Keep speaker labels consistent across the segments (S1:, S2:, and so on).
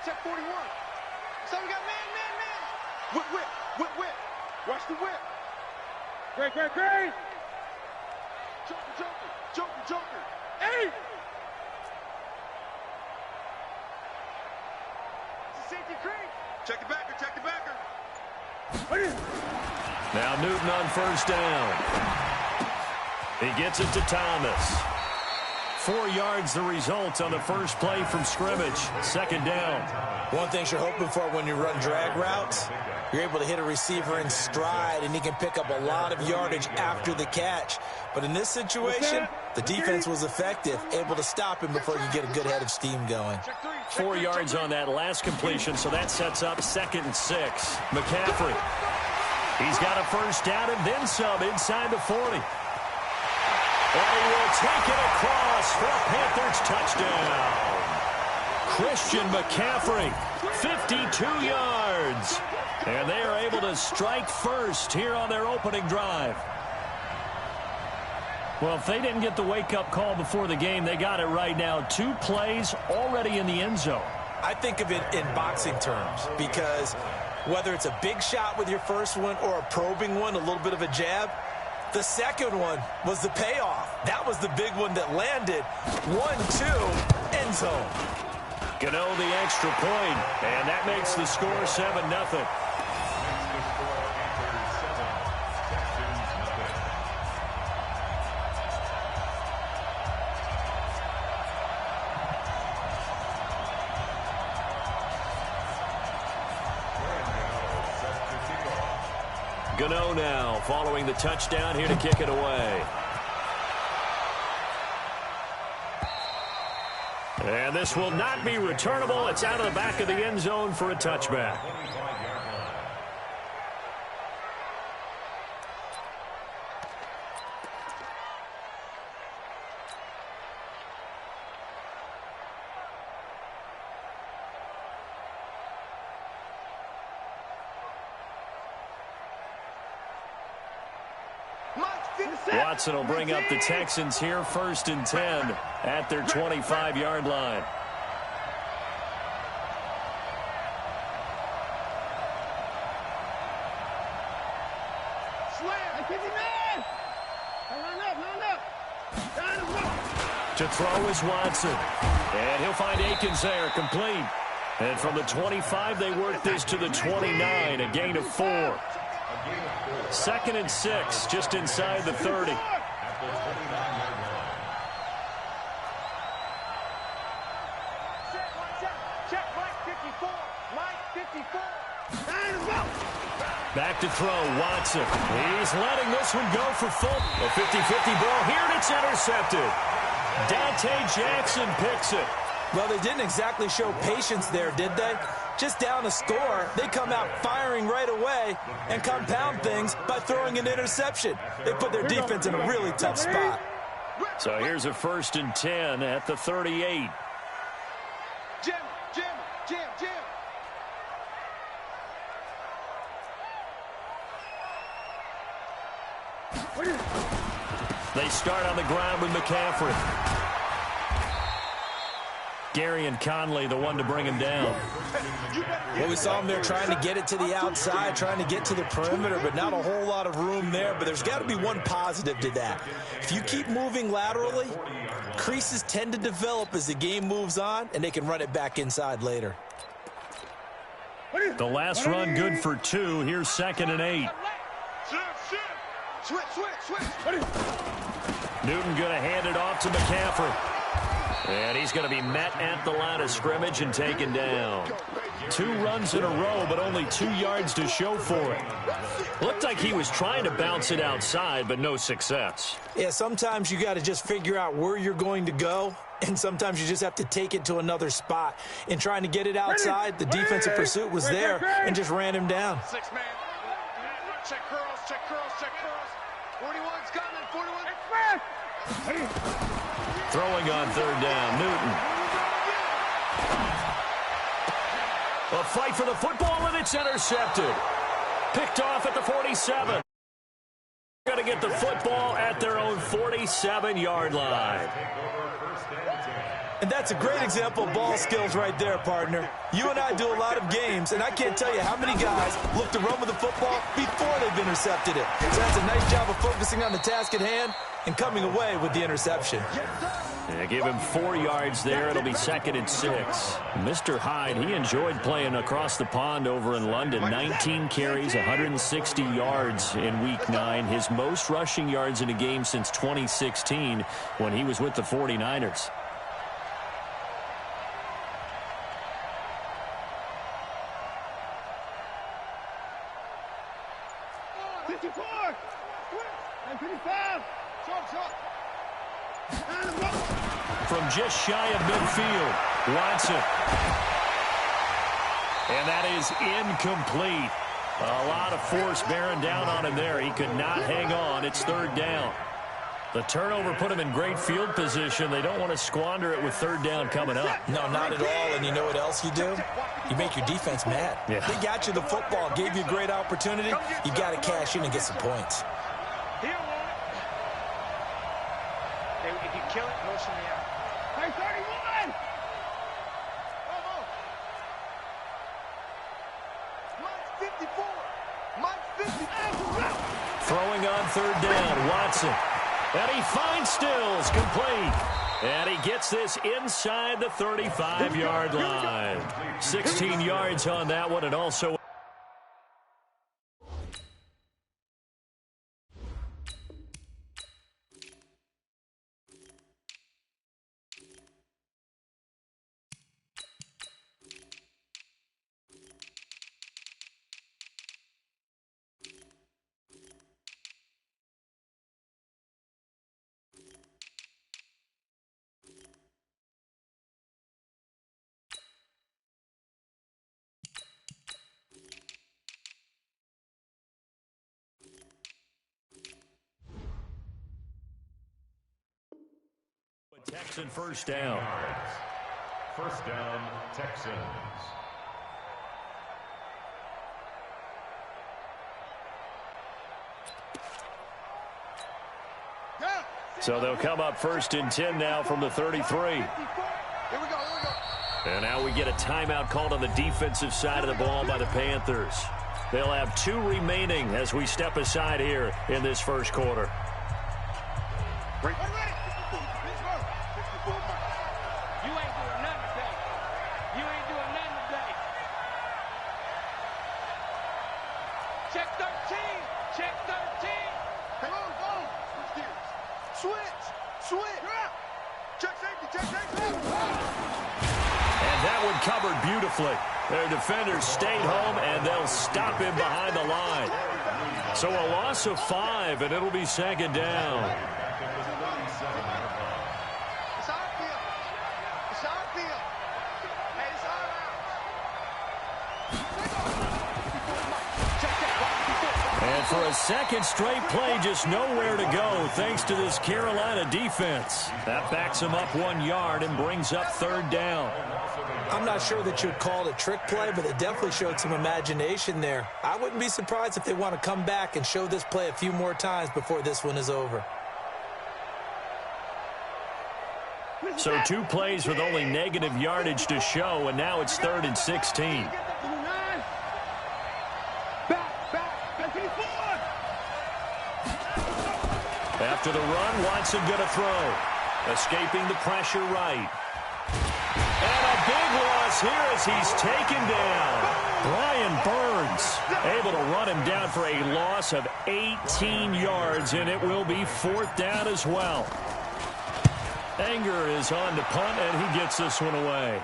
S1: Check 41. So we got man. Whip. Watch the whip. Great. Joker. Hey! It's a safety creep. Check the backer.
S2: Now Newton on first down. He gets it to Thomas. 4 yards the result on the first play from scrimmage. Second down.
S3: One thing you're hoping for when you run drag routes, you're able to hit a receiver in stride, and he can pick up a lot of yardage after the catch. But in this situation, the defense was effective, able to stop him before you get a good head of steam going.
S2: 4 yards on that last completion, so that sets up 2nd and 6. McCaffrey. He's got a first down and then some inside the 40. And he will take it across for a Panthers touchdown. Christian McCaffrey, 52 yards. And they are able to strike first here on their opening drive. Well, if they didn't get the wake-up call before the game, they got it right now. 2 plays already in the end zone.
S3: I think of it in boxing terms because whether it's a big shot with your first one or a probing one, a little bit of a jab, the second one was the payoff. That was the big one that landed. 1-2, end zone.
S2: Gano the extra point, and that makes the score 7-0. Gano now following the touchdown here to kick it away. And this will not be returnable. It's out of the back of the end zone for a touchback. Watson will bring up the Texans here 1st and 10 at their 25-yard line. To throw is Watson. And he'll find Akins there, complete. And from the 25, they work this to the 29, a gain of 4. 2nd and 6, just inside the 30. Back to throw, Watson. He's letting this one go for full. A 50-50 ball here, and it's intercepted. Dante Jackson picks it.
S3: Well, they didn't exactly show patience there, did they? Just down a score, they come out firing right away and compound things by throwing an interception. They put their defense in a really tough spot.
S2: So here's a 1st and 10 at the 38.
S1: Jim.
S2: They start on the ground with McCaffrey. Gary and Conley, the one to bring him down.
S3: Well, we saw him there trying to get it to the outside, trying to get to the perimeter, but not a whole lot of room there. But there's got to be one positive to that. If you keep moving laterally, creases tend to develop as the game moves on, and they can run it back inside later.
S2: The last run good for 2. Here's 2nd and 8.
S1: Switch.
S2: Newton going to hand it off to McCaffrey. And he's going to be met at the line of scrimmage and taken down. 2 runs in a row, but only 2 yards to show for it. Looked like he was trying to bounce it outside, but no success.
S3: Yeah, sometimes you got to just figure out where you're going to go, and sometimes you just have to take it to another spot. In trying to get it outside, the defensive pursuit was there and just ran him down.
S1: 6-man. Check curls. 41's coming. 41.
S2: Throwing on 3rd down, Newton. A fight for the football, and it's intercepted. Picked off at the 47. Going to get the football at their own 47-yard line.
S3: And that's a great example of ball skills right there, partner. You and I do a lot of games, and I can't tell you how many guys look to run with the football before they've intercepted it. So that's a nice job of focusing on the task at hand and coming away with the interception.
S2: Yeah, give him 4 yards there. It'll be 2nd and 6. Mr. Hyde, he enjoyed playing across the pond over in London. 19 carries, 160 yards in Week 9. His most rushing yards in a game since 2016 when he was with the 49ers. From just shy of midfield, Watson. And that is incomplete. A lot of force bearing down on him there. He could not hang on. It's 3rd down. The turnover put him in great field position. They don't want to squander it with 3rd down coming up.
S3: No, not at all. And you know what else you do? You make your defense mad.
S2: Yeah.
S3: They got you the football, gave you a great opportunity. You got to cash in and get some points.
S1: If you kill it, motion me out. Hey, 31! Mike's 54. Mike's 54.
S2: Throwing on 3rd down, Watson. And he finds Stills, complete. And he gets this inside the 35-yard line. 16 yards on that one, and also... Texan 1st down.
S4: 1st down, Texans.
S2: So they'll come up 1st and 10 now from the 33.
S1: Here we go.
S2: And now we get a timeout called on the defensive side of the ball by the Panthers. They'll have 2 remaining as we step aside here in this 1st quarter.
S1: Check 13. Check 13. Come on, go. Switch gears. Switch. Check safety. Check safety.
S2: And that one covered beautifully. Their defenders stayed home, and they'll stop him behind the line. So a loss of 5, and it'll be 2nd down.
S1: It's our field. It's our field. Hey, it's our house.
S2: And for a 2nd straight play, just nowhere to go thanks to this Carolina defense. That backs him up 1 yard and brings up 3rd down.
S3: I'm not sure that you'd call it a trick play, but it definitely showed some imagination there. I wouldn't be surprised if they want to come back and show this play a few more times before this one is over.
S2: So 2 plays with only negative yardage to show, and now it's 3rd and 16. After the run, Watson going to throw. Escaping the pressure right. And a big loss here as he's taken down. Brian Burns able to run him down for a loss of 18 yards, and it will be 4th down as well. Anger is on to punt, and he gets this one away.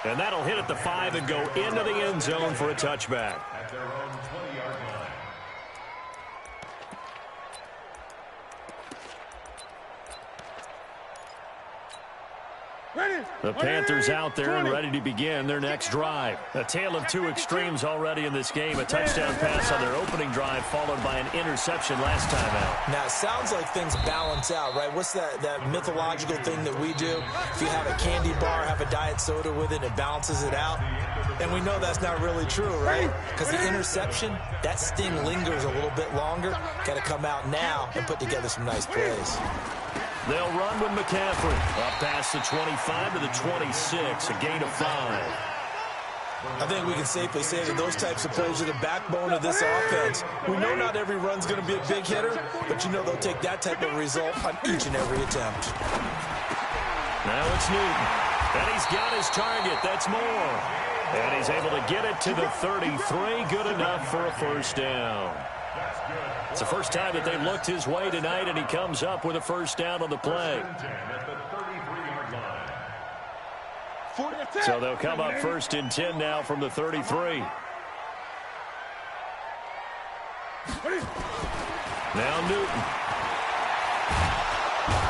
S2: And that'll hit at the 5 and go into the end zone for a touchback.
S4: At their own 20-yard line.
S2: The Panthers out there and ready to begin their next drive. A tale of 2 extremes already in this game. A touchdown pass on their opening drive followed by an interception last time out.
S3: Now, it sounds like things balance out, right? What's that mythological thing that we do? If you have a candy bar, have a diet soda with it, it balances it out. And we know that's not really true, right? Because the interception, that sting lingers a little bit longer. Got to come out now and put together some nice plays.
S2: They'll run with McCaffrey. Up past the 25 to the 26, a gain of 5.
S3: I think we can safely say that those types of plays are the backbone of this offense. We know not every run's going to be a big hitter, but you know they'll take that type of result on each and every attempt.
S2: Now it's Newton. And he's got his target. That's Moore. And he's able to get it to the 33. Good enough for a first down. It's the first time that they've looked his way tonight, and he comes up with a first down on the play. So they'll come up first and 10 now from the 33. Now Newton.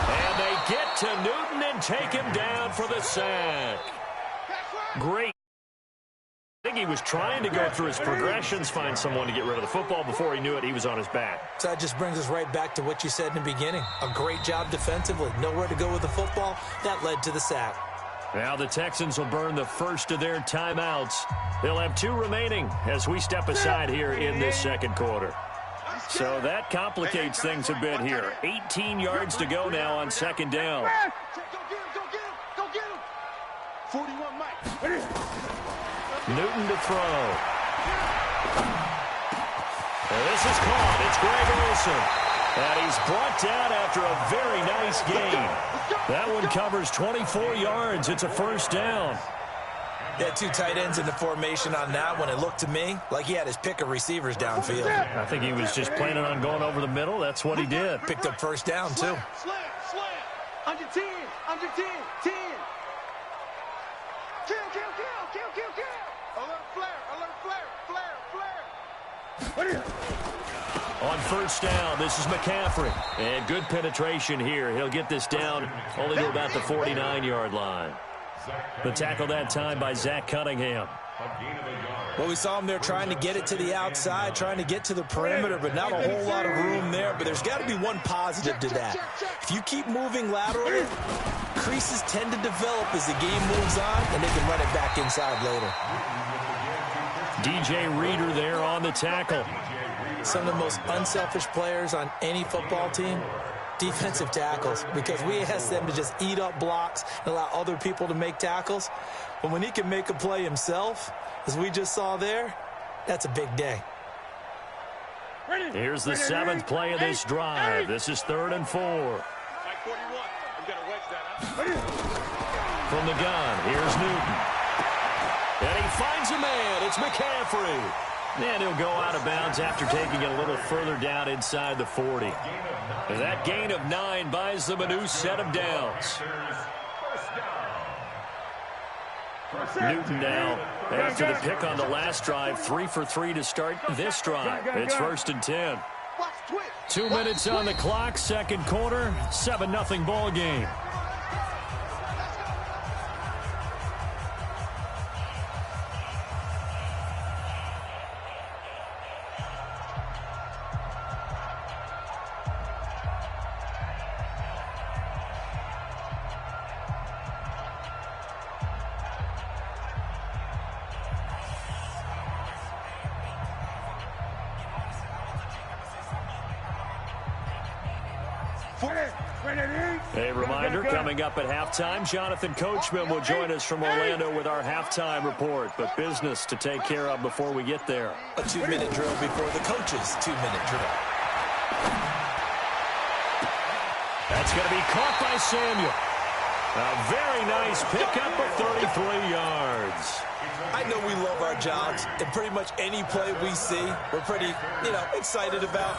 S2: And they get to Newton and take him down for the sack. Great. I think he was trying to go through his progressions, find someone to get rid of the football. Before he knew it, he was on his back.
S3: So that just brings us right back to what you said in the beginning. A great job defensively. Nowhere to go with the football. That led to the sack.
S2: Now the Texans will burn the first of their timeouts. They'll have 2 remaining as we step aside here in this second quarter. So that complicates things a bit here. 18 yards to go now on second down.
S1: Go get him. 41 Mike.
S2: Newton to throw. And this is caught. It's Greg Olsen. And he's brought down after a very nice gain. That one covers 24 yards. It's a first down.
S3: He had 2 tight ends in the formation on that one. It looked to me like he had his pick of receivers downfield.
S2: I think he was just planning on going over the middle. That's what he did.
S3: Picked up first down, too.
S1: Slam. Under 10. Under 10. 10. Kill. Alert flare.
S2: On first down, this is McCaffrey. And good penetration here. He'll get this down only to about the 49-yard line. The tackle that time by Zach Cunningham.
S3: Well, we saw him there trying to get it to the outside, trying to get to the perimeter, but not a whole lot of room there. But there's got to be one positive to that. If you keep moving laterally, creases tend to develop as the game moves on, and they can run it back inside later.
S2: DJ Reader there on the tackle.
S3: Some of the most unselfish players on any football team, defensive tackles, because we ask them to just eat up blocks and allow other people to make tackles. But when he can make a play himself, as we just saw there, that's a big day.
S2: Here's the 7th play of this drive. This is 3rd and 4. From the gun, here's Newton. And he finds a man. It's McCaffrey. And he'll go out of bounds after taking it a little further down inside the 40. And that gain of 9 buys them a new set of downs. Newton now, after the pick on the last drive, 3 for 3 to start this drive. It's 1st and 10. 2 minutes on the clock, second quarter, 7-0 ball game. A reminder, coming up at halftime, Jonathan Coachman will join us from Orlando with our halftime report. But business to take care of before we get there.
S3: A 2-minute drill before the coach's 2-minute drill.
S2: That's going to be caught by Samuel. A very nice pickup of 33 yards.
S3: I know we love our jobs, and pretty much any play we see, we're pretty, excited about.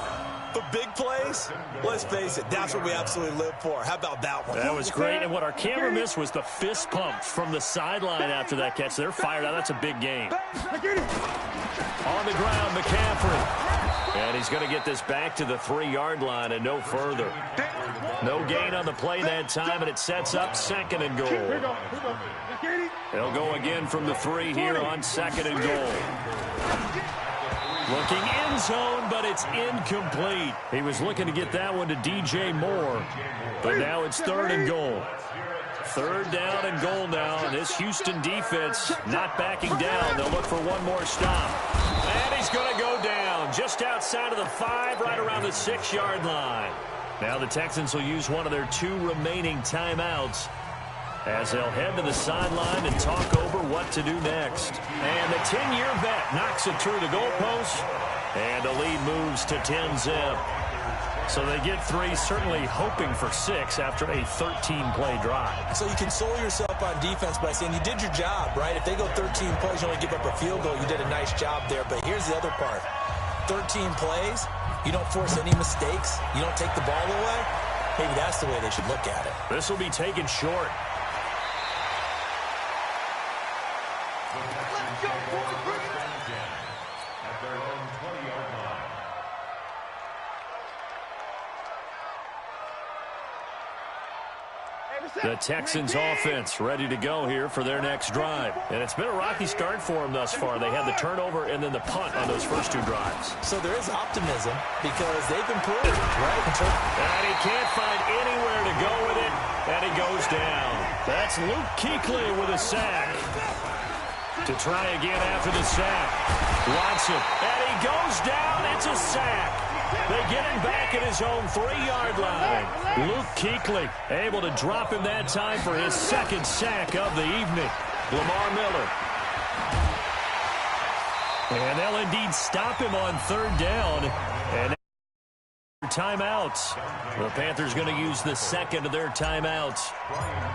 S3: But big plays, let's face it, that's what we absolutely live for. How about that one?
S2: That was great, and what our camera missed was the fist pump from the sideline after that catch. They're fired out. That's a big gain. On the ground, McCaffrey. And he's going to get this back to the 3-yard line and no further. No gain on the play that time, and it sets up 2nd and goal. They'll go again from the 3 here on 2nd and goal. Looking end zone, but it's incomplete. He was looking to get that one to DJ Moore, but now it's 3rd and goal. Third down and goal now. And this Houston defense not backing down. They'll look for one more stop. And he's going to go down just outside of the 5, right around the 6-yard line. Now the Texans will use one of their 2 remaining timeouts as they'll head to the sideline and talk over what to do next. And the 10-year vet knocks it through the goalpost, and the lead moves to 10-zip. So they get 3, certainly hoping for 6 after a 13-play drive.
S3: So you console yourself on defense by saying you did your job, right? If they go 13 plays, you only give up a field goal, you did a nice job there. But here's the other part. 13 plays, you don't force any mistakes, you don't take the ball away. Maybe that's the way they should look at it.
S2: This will be taken short.
S1: Let's go, boys. Bring it on.
S4: At their own 20-yard line.
S2: The Texans offense ready to go here for their next drive. And it's been a rocky start for them thus far. They had the turnover and then the punt on those first 2 drives.
S3: So there is optimism because they've improved, right?
S2: And he can't find anywhere to go with it, and he goes down. That's Luke Kuechly with a sack. To try again after the sack. Watson, and he goes down. It's a sack. They get him back at his own 3-yard line. Luke Kuechly able to drop him that time for his 2nd sack of the evening. Lamar Miller. And they'll indeed stop him on 3rd down. And timeouts. The Panthers going to use the 2nd of their timeouts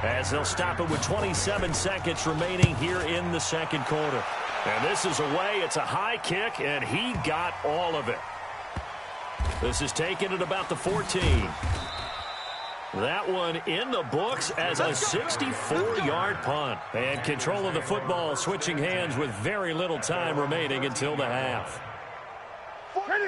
S2: as they'll stop it with 27 seconds remaining here in the 2nd quarter. And this is away. It's a high kick, and he got all of it. This is taken at about the 14. That one in the books as a 64-yard punt. And control of the football switching hands with very little time remaining until the half.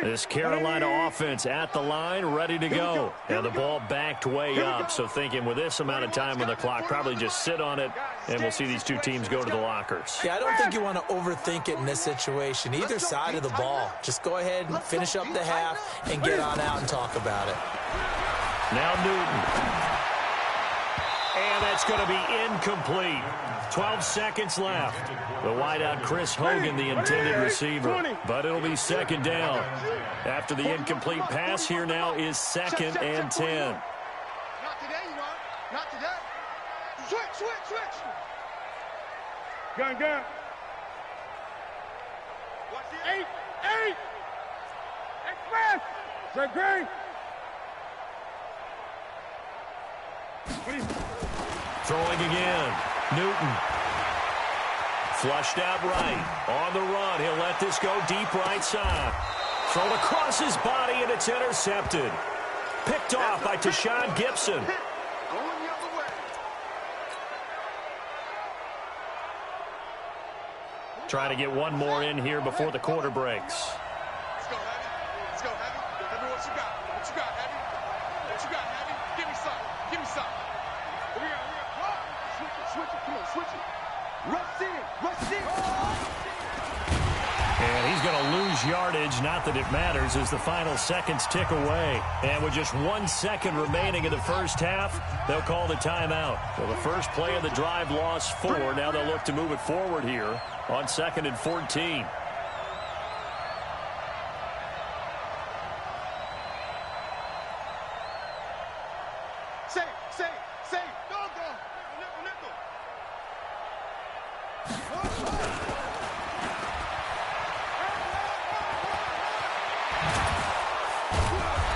S2: This Carolina offense at the line, ready to go. And the ball backed way up. So thinking with this amount of time on the clock, probably just sit on it, and we'll see these 2 teams go to the lockers.
S3: Yeah, I don't think you want to overthink it in this situation. Either side of the ball. Just go ahead and finish up the half and get on out and talk about it.
S2: Now Newton. And that's going to be incomplete. 12 seconds left. The wideout Chris Hogan, the intended receiver. But it'll be 2nd down. After the incomplete pass, here now is 2nd and 10.
S1: Not today, you know. Not today. Switch.
S5: Gun.
S1: Watch it.
S5: 8. Express. Say green.
S2: Throwing again. Newton. Flushed out right. On the run. He'll let this go deep right side. Thrown across his body, and it's intercepted. Picked off by Tashawn Gibson.
S1: Going the other way.
S2: Trying to get one more in here before the quarter breaks.
S1: Let's go, Heavy. Let's go, Heavy. Tell me what you got. What you got, Heavy? What you got, Heavy? Give me some. Give me some. Here we go. Switch it. Come on, switch it. Rush in.
S2: And he's going to lose yardage. Not that it matters as the final seconds tick away. And with just 1 second remaining in the first half, they'll call the timeout. Well, the first play of the drive lost 4. Now they'll look to move it forward here on 2nd and 14.
S1: Say. Go. Nickel.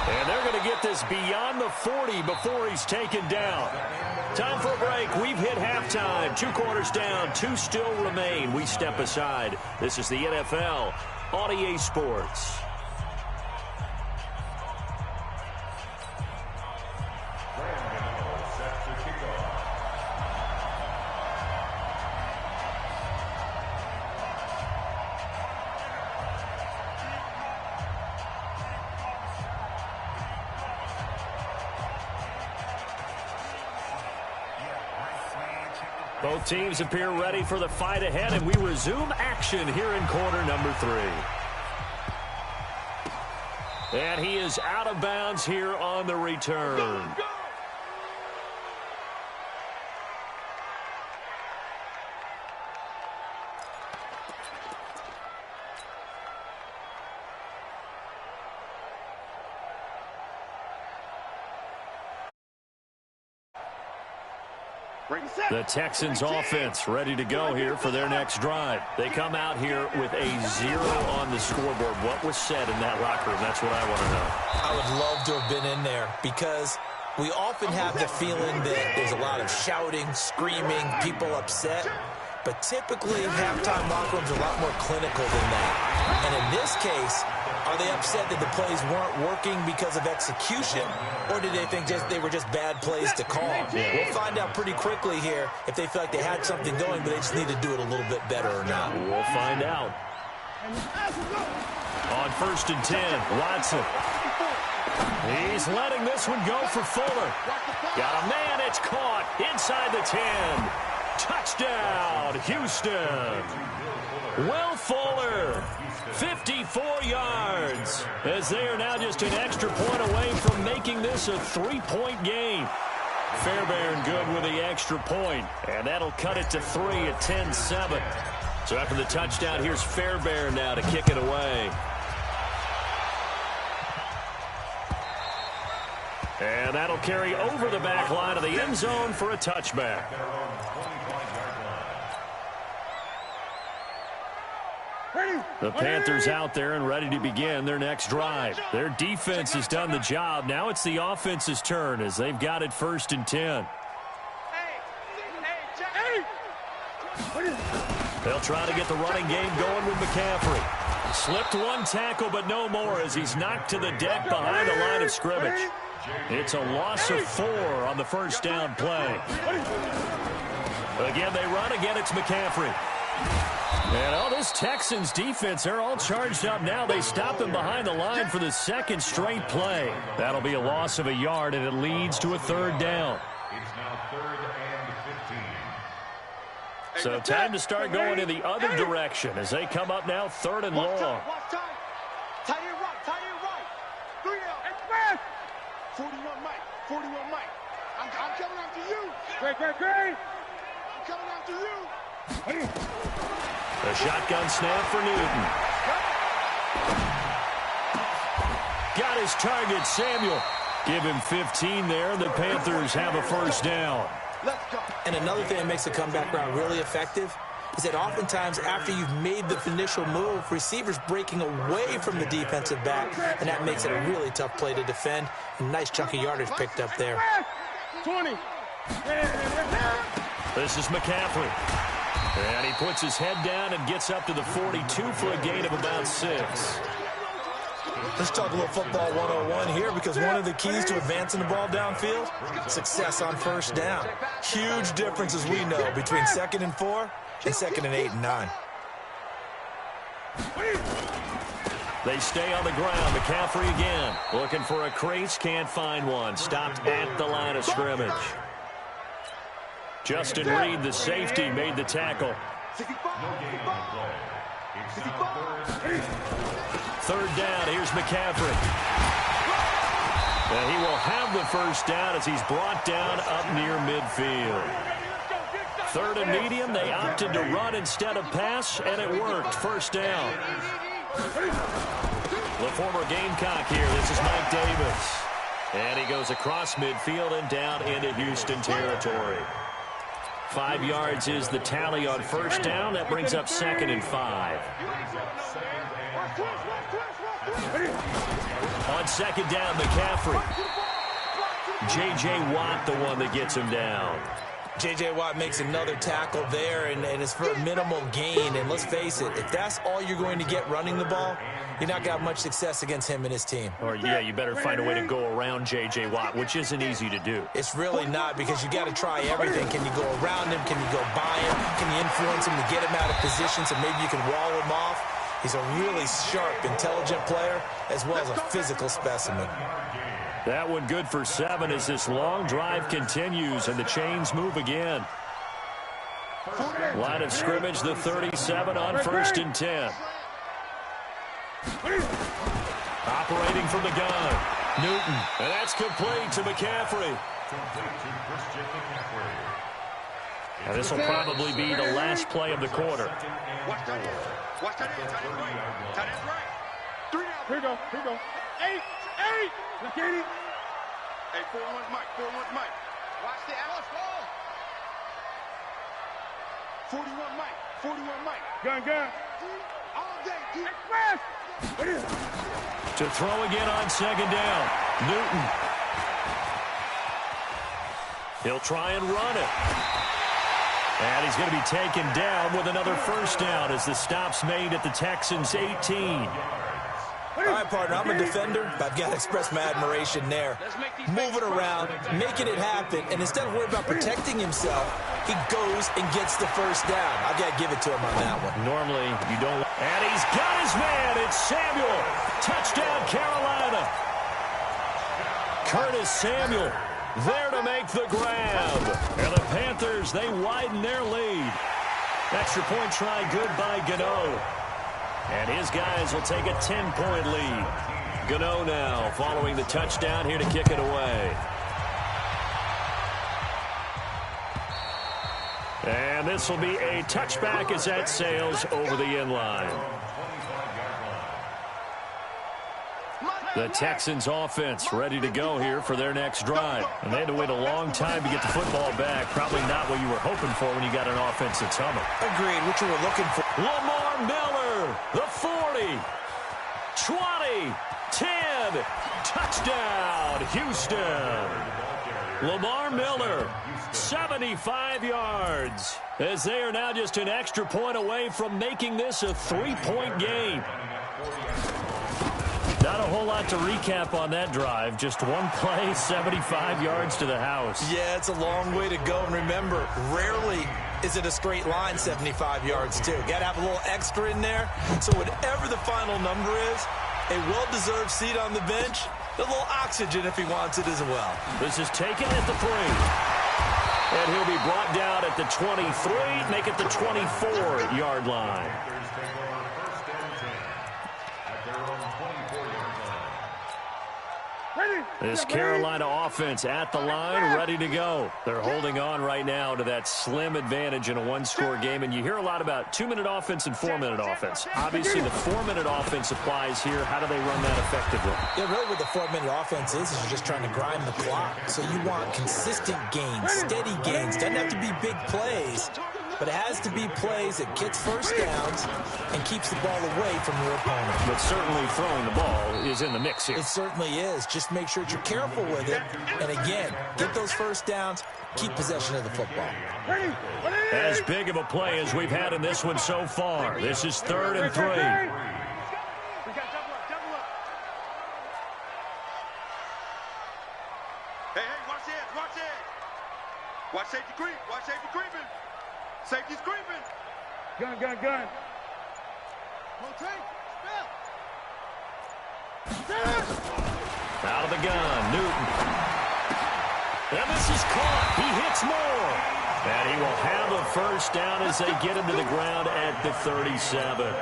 S2: And they're going to get this beyond the 40 before he's taken down. Time for a break. We've hit halftime. 2 quarters down. 2 still remain. We step aside. This is the NFL on EA Sports. Both teams appear ready for the fight ahead, and we resume action here in quarter number 3. And he is out of bounds here on the return. The Texans offense ready to go here for their next drive. They come out here with a 0 on the scoreboard. What was said in that locker room? That's what I want to know.
S3: I would love to have been in there because we often have the feeling that there's a lot of shouting, screaming, people upset. But typically, halftime locker rooms are a lot more clinical than that. And in this case, are they upset that the plays weren't working because of execution, or did they think they were just bad plays to call? Yeah. We'll find out pretty quickly here if they feel like they had something going, but they just need to do it a little bit better or not.
S2: We'll find out. On 1st and 10, Watson. He's letting this one go for Fuller. Got a man, it's caught inside the 10. Touchdown, Houston. Will Fuller, 54 yards, as they are now just an extra point away from making this a 3-point game. Fairbairn good with the extra point, and that'll cut it to 3 at 10-7. So after the touchdown, here's Fairbairn now to kick it away. And that'll carry over the back line of the end zone for a touchback. The Panthers out there and ready to begin their next drive. Their defense has done the job. Now it's the offense's turn as they've got it 1st and 10. They'll try to get the running game going with McCaffrey. Slipped one tackle, but no more as he's knocked to the deck behind the line of scrimmage. It's a loss of 4 on the first down play. Again, they run. Again, it's McCaffrey. And this Texans defense, they're all charged up now. They stop him behind the line for the 2nd straight play. That'll be a loss of a yard, and it leads to a 3rd down.
S4: It's now 3rd and 15.
S2: So time to start going in the other direction as they come up now 3rd and long.
S1: Watch time. Tie it right. 3 out.
S5: Express.
S1: 41 Mike. 41 Mike. I'm coming after you.
S5: Great.
S1: I'm coming after you.
S2: A shotgun snap for Newton. Got his target, Samuel. Give him 15 there, and the Panthers have a 1st down.
S1: Let's go.
S3: And another thing that makes the comeback route really effective is that oftentimes after you've made the initial move, receivers breaking away from the defensive back, and that makes it a really tough play to defend. A nice chunk of yardage picked up there.
S5: 20.
S2: This is McCaffrey. And he puts his head down and gets up to the 42 for a gain of about 6.
S3: Let's talk a little football 101 here, because one of the keys to advancing the ball downfield, success on 1st down. Huge difference, as we know, between 2nd and 4 and 2nd and 8 and 9.
S2: They stay on the ground. McCaffrey again. Looking for a crease, can't find one. Stopped at the line of scrimmage. Justin Reed, the safety, made the tackle. 3rd down, here's McCaffrey. And he will have the 1st down as he's brought down up near midfield. 3rd and medium, they opted to run instead of pass, and it worked. 1st down. The former Gamecock here, this is Mike Davis. And he goes across midfield and down into Houston territory. 5 yards is the tally on 1st down. That brings up 2nd and 5. On 2nd down, McCaffrey. J.J. Watt, the one that gets him down.
S3: J.J. Watt makes another tackle there, and it's for a minimal gain. And let's face it, if that's all you're going to get running the ball, you're not going to have much success against him and his team.
S2: Or, yeah, you better find a way to go around J.J. Watt, which isn't easy to do.
S3: It's really not, because you got to try everything. Can you go around him? Can you go by him? Can you influence him to get him out of position so maybe you can wall him off? He's a really sharp, intelligent player, as well as a physical specimen.
S2: That one good for 7 as this long drive continues and the chains move again. Line of scrimmage, the 37 on 1st and 10. Operating from the gun, Newton, and that's complete to McCaffrey. And this will probably be the last play of the quarter.
S1: Watch that in. Watch that in. Tight end right. Tight end right. 3 out.
S5: Here we go. 8. Look at it.
S1: Hey, 4-1 Mike. 4-1 Mike. Watch the Alice ball. 41 Mike. 41 Mike.
S5: Gun.
S1: All day, D.
S5: Express.
S2: To throw again on second down. Newton. He'll try and run it. And he's going to be taken down with another first down as the stop's made at the Texans' 18.
S3: All right, partner, I'm a defender, but I've got to express my admiration there. Moving around, making it happen, and instead of worrying about protecting himself, he goes and gets the first down. I've got to give it to him on that one.
S2: Normally, you don't. And he's got his man. It's Samuel. Touchdown, Carolina. Curtis Samuel there to make the grab. And the Panthers, they widen their lead. Extra point try good by Gano. And his guys will take a 10-point lead. Gano now following the touchdown here to kick it away. And this will be a touchback as that sails over the end line. The Texans offense ready to go here for their next drive. And they had to wait a long time to get the football back. Probably not what you were hoping for when you got an offense that's humming.
S3: Agreed, what you were looking for.
S2: Lamar Miller, the 40, 20, 10, touchdown, Houston. Lamar Miller, 75 yards, as they are now just an extra point away from making this a 3-point game. Not a whole lot to recap on that drive. Just one play, 75 yards to the house.
S3: Yeah, it's a long way to go. And remember, rarely is it a straight line 75 yards, too. Got to have a little extra in there. So whatever the final number is, a well-deserved seat on the bench, a little oxygen if he wants it as well.
S2: This is taken at the 3. And he'll be brought down at the 23, make it the 24-yard line. This Carolina offense at the line, ready to go. They're holding on right now to that slim advantage in a one-score game. And you hear a lot about 2-minute offense and 4-minute offense. Obviously, the 4-minute offense applies here. How do they run that effectively?
S3: Yeah, really what the 4-minute offense is you're just trying to grind the clock. So you want consistent gains, steady gains. Doesn't have to be big plays, but it has to be plays that gets first downs and keeps the ball away from your opponent.
S2: But certainly throwing the ball is in the mix here.
S3: It certainly is. Just make sure that you're careful with it. And again, get those first downs, keep possession of the football.
S2: As big of a play as we've had in this one so far. This is 3rd and 3.
S1: Hey, watch it, watch it. Watch safety creep, watch safety creeping. Safety's creeping.
S5: Gun.
S2: Out of the gun, Newton. And this is caught. He hits more. And he will have a first down as they get him to the ground at the 37.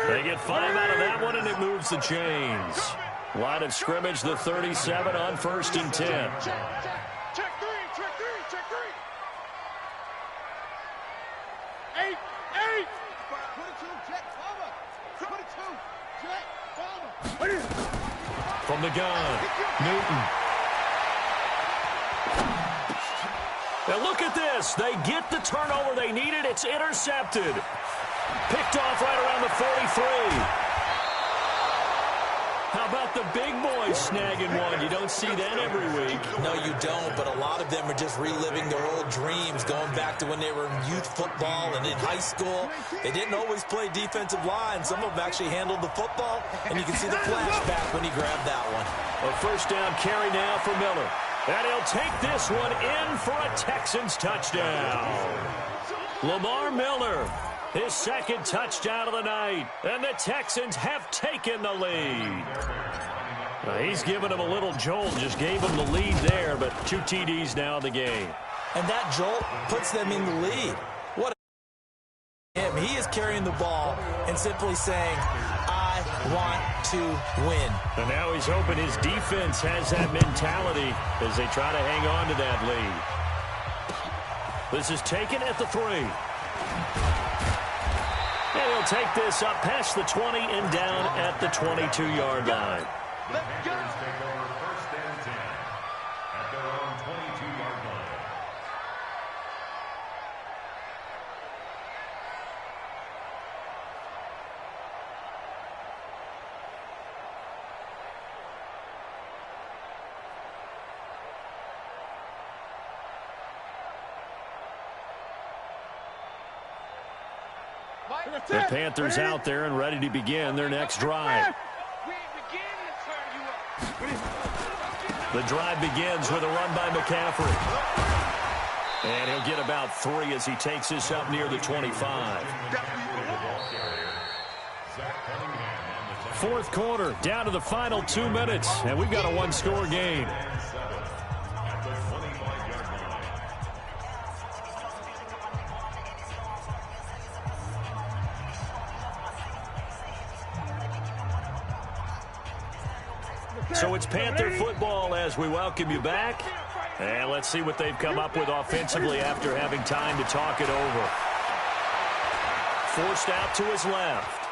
S2: They get 5 out of that one, and it moves the chains. Line of scrimmage, the 37 on 1st and 10.
S1: Check three.
S5: 8.
S1: 22, check, cover. 22, check, cover.
S2: From the gun, Newton. Now look at this. They get the turnover they needed. It's intercepted. Picked off right around the 43. How about the big boys snagging one? You don't see that every week.
S3: No, you don't, but a lot of them are just reliving their old dreams, going back to when they were in youth football and in high school. They didn't always play defensive line. Some of them actually handled the football, and you can see the flashback when he grabbed that one.
S2: A first down carry now for Miller. And he'll take this one in for a Texans touchdown. Lamar Miller, his 2nd touchdown of the night. And the Texans have taken the lead. Now, he's given him a little jolt, just gave him the lead there, but 2 TDs now in the game.
S3: And that jolt puts them in the lead. What a him. He is carrying the ball and simply saying, I want to win.
S2: And now he's hoping his defense has that mentality as they try to hang on to that lead. This is taken at the 3. And he'll take this up past the 20 and down at the 22-yard line.
S4: Let's go. Take over 1st and 10 at their own 22-yard line.
S2: The Panthers out there and ready to begin their next drive. The drive begins with a run by McCaffrey. And he'll get about 3 as he takes this up near the 25. Fourth quarter, down to the final 2 minutes, and we've got a one-score game. So it's Panther football as we welcome you back. And let's see what they've come up with offensively after having time to talk it over. Forced out to his left.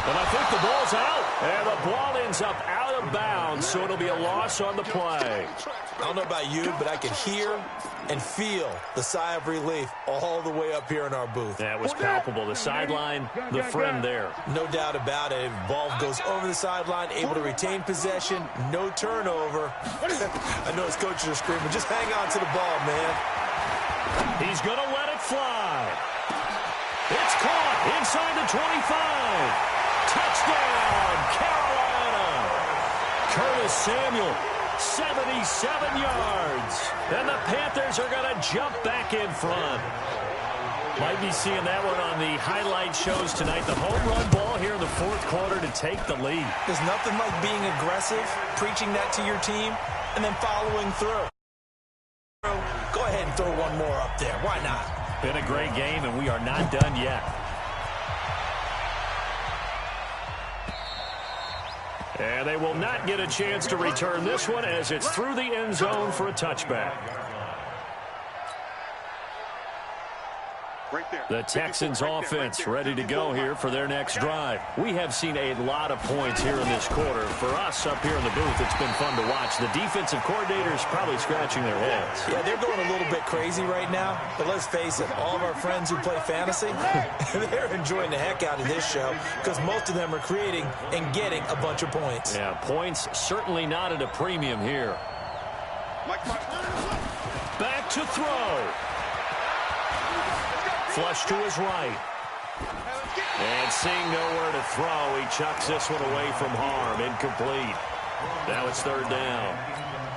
S2: And I think the ball's out. And the ball ends up out of bounds, so it'll be a loss on the play.
S3: I don't know about you, but I can hear and feel the sigh of relief all the way up here in our booth.
S2: That was palpable. The sideline, the friend there.
S3: No doubt about it. Ball goes over the sideline, able to retain possession, no turnover. I know his coaches are screaming, just hang on to the ball, man.
S2: He's going to let it fly. It's caught inside the 25. Touchdown, Carolina. Curtis Samuel, 77 yards. And the Panthers are going to jump back in front. Might be seeing that one on the highlight shows tonight. The home run ball here in the fourth quarter to take the lead.
S3: There's nothing like being aggressive, preaching that to your team, and then following through. Go ahead and throw one more up there. Why not?
S2: Been a great game, and we are not done yet. And they will not get a chance to return this one as it's through the end zone for a touchback. The Texans offense ready to go here for their next drive. We have seen a lot of points here in this quarter. For us up here in the booth, it's been fun to watch. The defensive coordinators probably scratching their heads.
S3: Yeah, they're going a little bit crazy right now. But let's face it, all of our friends who play fantasy, they're enjoying the heck out of this show because most of them are creating and getting a bunch of points.
S2: Yeah, points certainly not at a premium here. Back to throw. Flush to his right. And seeing nowhere to throw, he chucks this one away from harm. Incomplete. Now it's third down.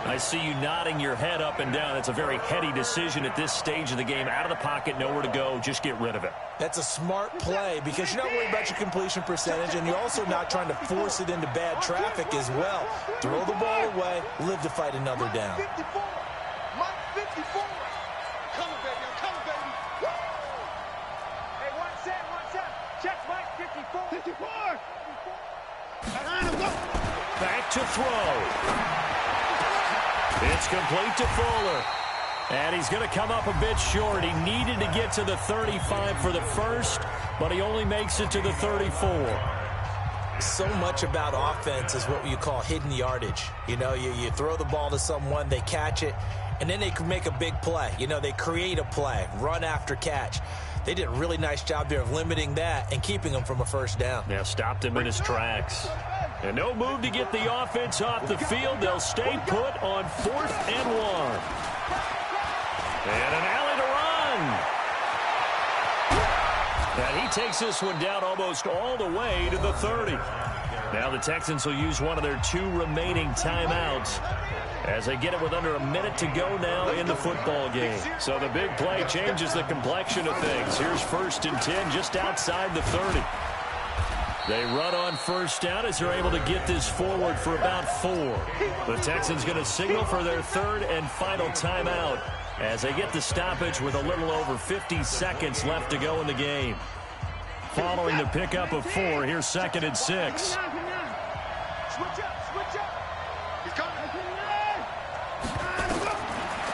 S2: I see you nodding your head up and down. It's a very heady decision at this stage of the game. Out of the pocket, nowhere to go. Just get rid of it.
S3: That's a smart play because you're not worried about your completion percentage, and you're also not trying to force it into bad traffic as well. Throw the ball away, live to fight another down.
S2: Back to throw. It's complete to Fuller. And he's going to come up a bit short. He needed to get to the 35 for the first, but he only makes it to the 34.
S3: So much about offense is what you call hidden yardage. You know, you throw the ball to someone, they catch it, and then they can make a big play. You know, they create a play, run after catch. They did a really nice job there of limiting that and keeping him from a first down.
S2: Yeah, stopped him in his tracks. And no move to get the offense off the field. They'll stay put on 4th and 1. And an alley to run. And he takes this one down almost all the way to the 30. Now the Texans will use one of their 2 remaining timeouts as they get it with under a minute to go now in the football game. So the big play changes the complexion of things. Here's 1st and 10 just outside the 30. They run on first down as they're able to get this forward for about 4. The Texans going to signal for their 3rd and final timeout as they get the stoppage with a little over 50 seconds left to go in the game. Following the pickup of 4, here's 2nd and 6.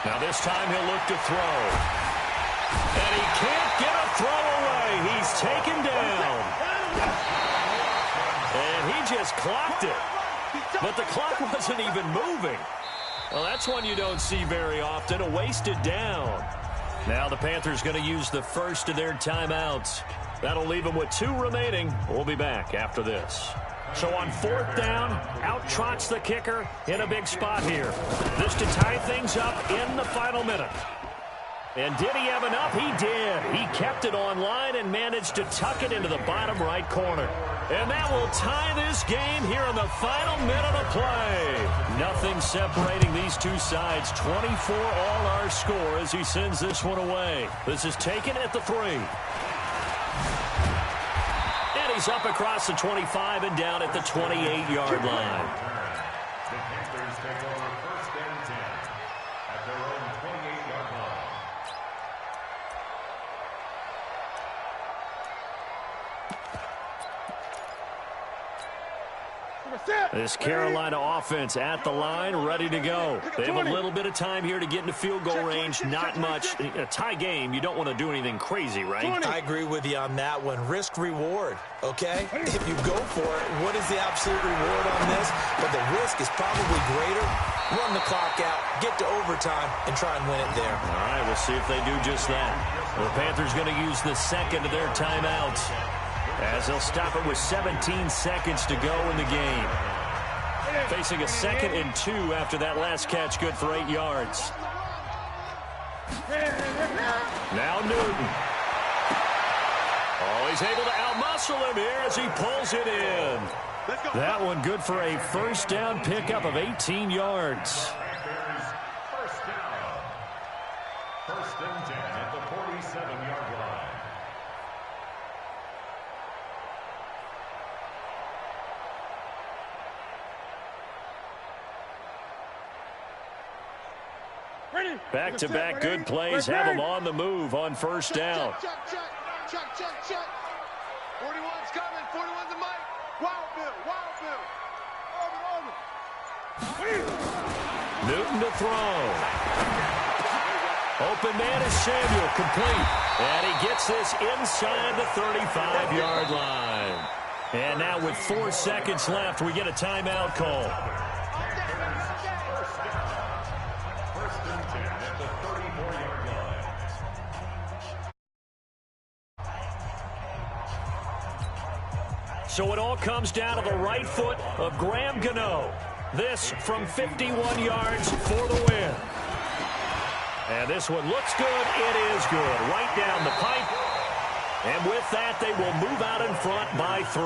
S2: Now this time he'll look to throw. And he can't get a throw away. He's taken down. And he just clocked it. But the clock wasn't even moving. Well, that's one you don't see very often, a wasted down. Now the Panthers going to use the first of their timeouts. That'll leave them with 2 remaining. We'll be back after this. So on 4th down, out trots the kicker in a big spot here. This to tie things up in the final minute. And did he have enough? He did. He kept it online and managed to tuck it into the bottom right corner. And that will tie this game here in the final minute of play. Nothing separating these two sides. 24 all our score as he sends this one away. This is taken at the 3. And he's up across the 25 and down at the 28-yard line.
S4: The Panthers take over first and 10 at their own 28-yard line.
S2: This Carolina offense at the line, ready to go. They have a little bit of time here to get into field goal range. Not much. In a tie game, you don't want to do anything crazy, right?
S3: I agree with you on that one. Risk reward, okay? If you go for it, what is the absolute reward on this? But the risk is probably greater. Run the clock out, get to overtime, and try and win it there.
S2: All right, we'll see if they do just that. The Panthers going to use the second of their timeouts, as they'll stop it with 17 seconds to go in the game. Facing a 2nd and 2 after that last catch, good for 8 yards. Now Newton. Oh, he's able to outmuscle him here as he pulls it in. That one good for a first down pickup of 18 yards.
S4: First down. First and 10 at the 47-yard line.
S2: Back-to-back good plays have them on the move on first down.
S1: Check. 41's coming. 41's the mic. Wild Bill.
S2: Newton to throw. Open man is Samuel, complete. And he gets this inside the 35-yard line. And now with 4 seconds left, we get a timeout call. So it all comes down to the right foot of Graham Gano. This from 51 yards for the win. And this one looks good. It is good. Right down the pipe. And with that, they will move out in front by 3.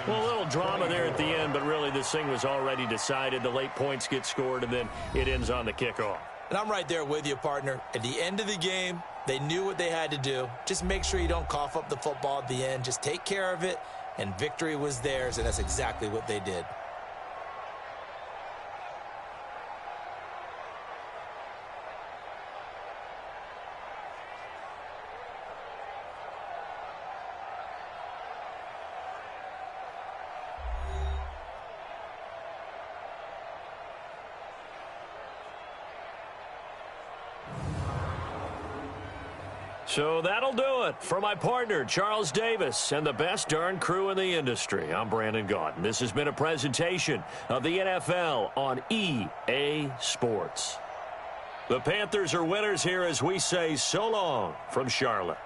S2: Well, a little drama there at the end, but really this thing was already decided. The late points get scored, and then it ends on the kickoff.
S3: And I'm right there with you, partner. At the end of the game, they knew what they had to do. Just make sure you don't cough up the football at the end. Just take care of it, and victory was theirs, and that's exactly what they did.
S2: So that'll do it for my partner, Charles Davis, and the best darn crew in the industry. I'm Brandon Gaudin. This has been a presentation of the NFL on EA Sports. The Panthers are winners here as we say so long from Charlotte.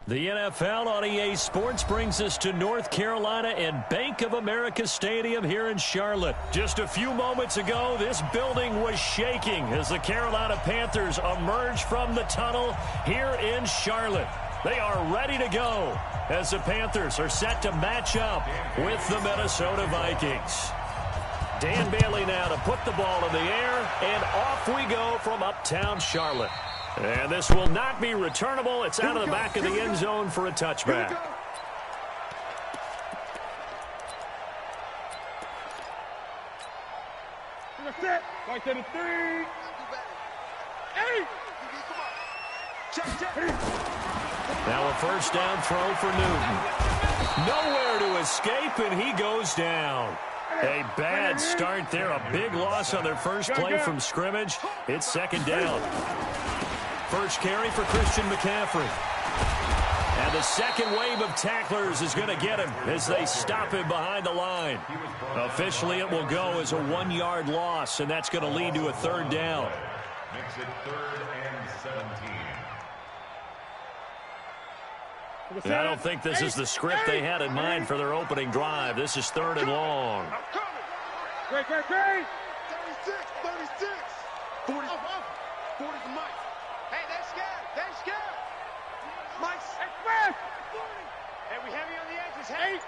S2: The NFL on EA Sports brings us to North Carolina and Bank of America Stadium here in Charlotte. Just a few moments ago, this building was shaking as the Carolina Panthers emerged from the tunnel here in Charlotte. They are ready to go as the Panthers are set to match up with the Minnesota Vikings. Dan Bailey now to put the ball in the air, and off we go from uptown Charlotte. And this will not be returnable. It's out of the back of the end zone for a touchback.
S5: Right to the 3. 8.
S2: Now a first down throw for Newton. Nowhere to escape, and he goes down. A bad start there. A big loss on their first play from scrimmage. It's second down. First carry for Christian McCaffrey. And the second wave of tacklers is going to get him as they stop him behind the line. Officially, it will go as a 1-yard loss, and that's going to lead to a third down.
S4: Makes it 3rd and 17.
S2: I don't think this is the script they had in mind for their opening drive. This is 3rd and long.
S5: Great.
S1: 36. 40 to Mike. Hey, they're scared. Mike's
S5: Express.
S1: Hey, we heavy on the edges. Hey.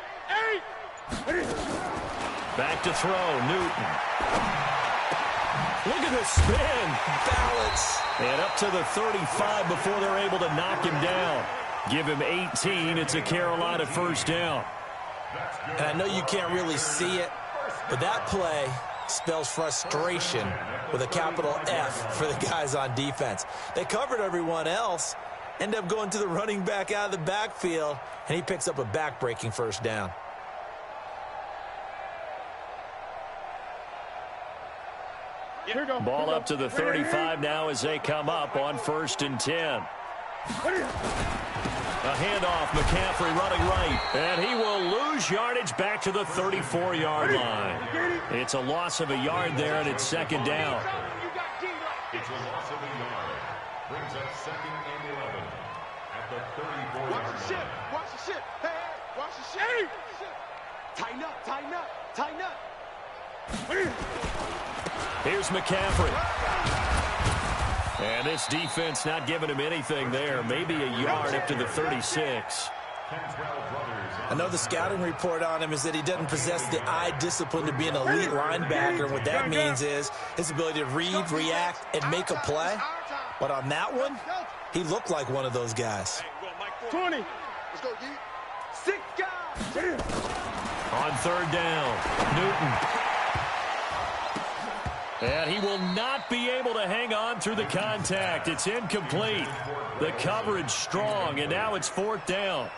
S5: 8.
S2: Back to throw, Newton. Look at the spin.
S3: Balance.
S2: And up to the 35 before they're able to knock him down. Give him 18. It's a Carolina first down.
S3: And I know you can't really see it, but that play spells frustration with a capital F for the guys on defense. They covered everyone else, end up going to the running back out of the backfield, and he picks up a back-breaking first down.
S2: Ball up to the 35 now as they come up on 1st and 10. A handoff, McCaffrey running right, and he will lose yardage back to the 34-yard line. It's a loss of a yard there, and it's second down.
S4: It's a loss of a yard. Brings up 2nd and 11 at the 34-yard line.
S1: Watch the shit. Hey, watch the shit. Tighten up.
S2: Here's McCaffrey. And this defense not giving him anything there. Maybe a yard up to the 36.
S3: I know the scouting report on him is that he doesn't possess the eye discipline to be an elite linebacker. What that means is his ability to read, react, and make a play. But on that one, he looked like one of those guys.
S5: 20.
S1: Let's go, D. 6 guys.
S2: On 3rd down, Newton. And he will not be able to hang on through the contact. It's incomplete. The coverage strong, and now it's 4th down.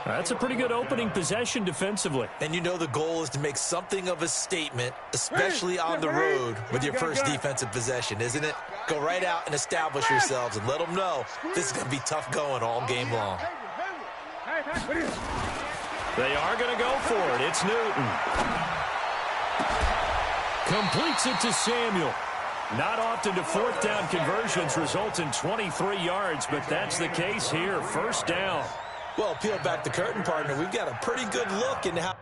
S2: That's a pretty good opening possession defensively.
S3: And you know the goal is to make something of a statement, especially on the road with your first defensive possession, isn't it? Go right out and establish yourselves and let them know this is going to be tough going all game long.
S2: They are going to go for it. It's Newton. Completes it to Samuel. Not often do 4th down conversions result in 23 yards, but that's the case here. First down.
S3: Well, peel back the curtain, partner. We've got a pretty good look into how...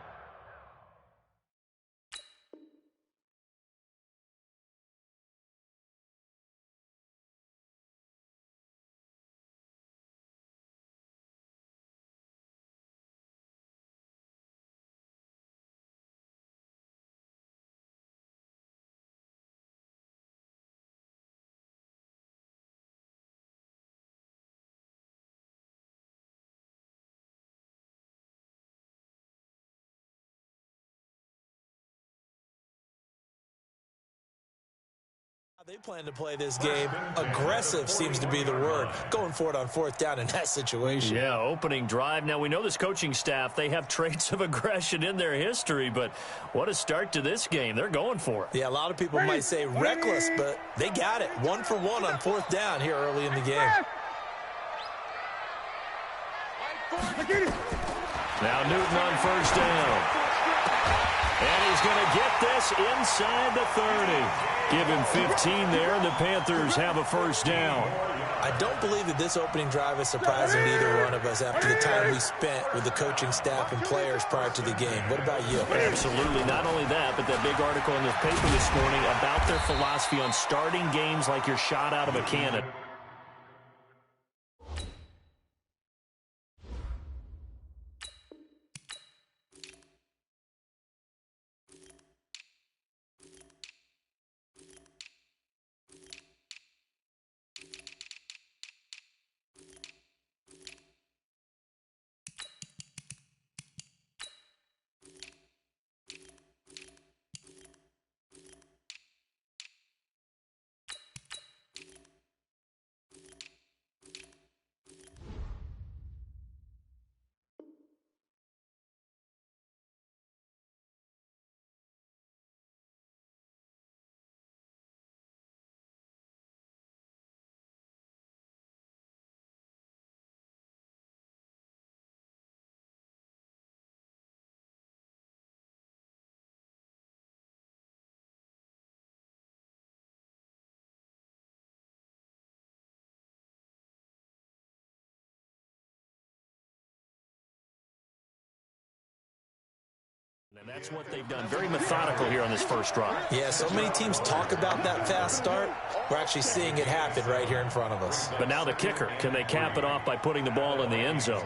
S3: They plan to play this game. Aggressive seems to be the word. Going for it on 4th down in that situation.
S2: Yeah, opening drive. Now, we know this coaching staff, they have traits of aggression in their history, but what a start to this game. They're going for it.
S3: Yeah, a lot of people might say reckless, but they got it. 1 for 1 on 4th down here early in the game.
S2: Now Newton on 1st down. And he's going to get this inside the 30. Give him 15 there, and the Panthers have a first down.
S3: I don't believe that this opening drive is surprising to either one of us after the time we spent with the coaching staff and players prior to the game. What about you?
S2: Absolutely. Not only that, but that big article in the paper this morning about their philosophy on starting games like you're shot out of a cannon. And that's what they've done. Very methodical here on this first drive.
S3: Yeah, so many teams talk about that fast start. We're actually seeing it happen right here in front of us.
S2: But now the kicker. Can they cap it off by putting the ball in the end zone?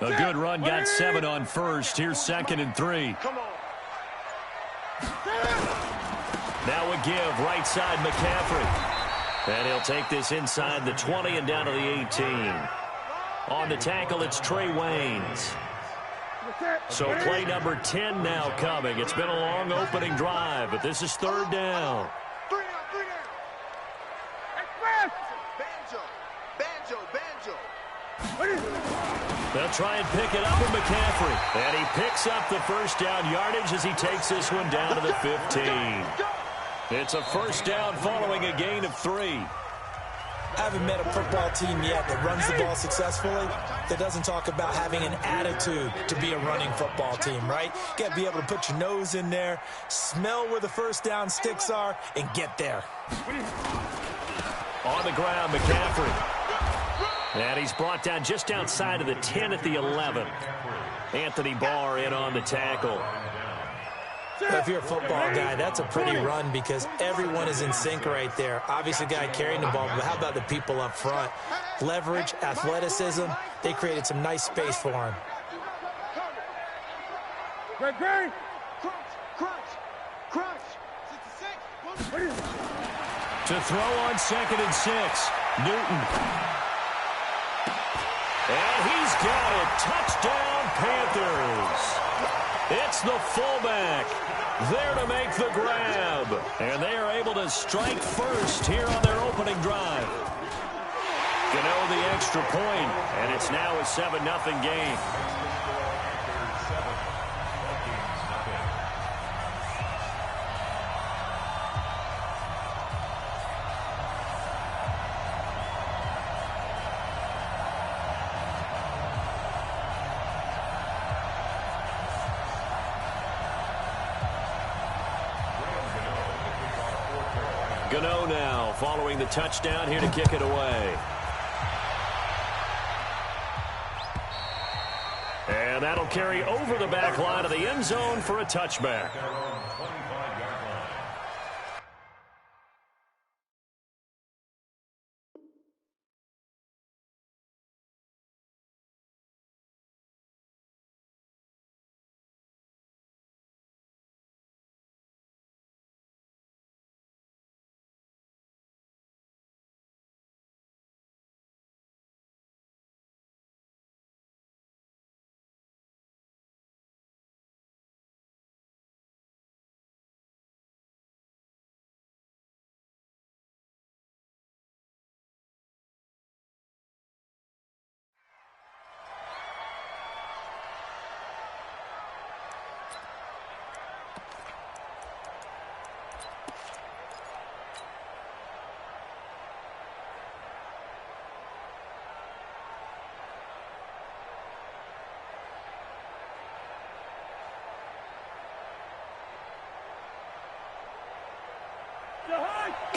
S2: A good run, got 7 on first. Here's 2nd and 3. Now a give, right side McCaffrey. And he'll take this inside the 20 and down to the 18. On the tackle, it's Trey Waynes. So play number 10 now coming. It's been a long opening drive, but this is 3rd down. They'll try and pick it up with McCaffrey. And he picks up the first down yardage as he takes this one down to the 15. It's a first down following a gain of 3.
S3: I haven't met a football team yet that runs the ball successfully that doesn't talk about having an attitude to be a running football team, right? You got to be able to put your nose in there, smell where the first down sticks are, and get there.
S2: On the ground, McCaffrey. And he's brought down just outside of the 10 at the 11. Anthony Barr in on the tackle.
S3: If you're a football guy, that's a pretty run because everyone is in sync right there. Obviously, the guy carrying the ball, but how about the people up front? Leverage, athleticism, they created some nice space for him.
S5: Great. Crunch.
S2: To throw on 2nd and 6. Newton. And he's got it. Touchdown, Panthers. It's the fullback there to make the grab. And they are able to strike first here on their opening drive. Gano the extra point, and it's now a 7-0 game. Gano now following the touchdown here to kick it away. And that'll carry over the back line of the end zone for a touchback.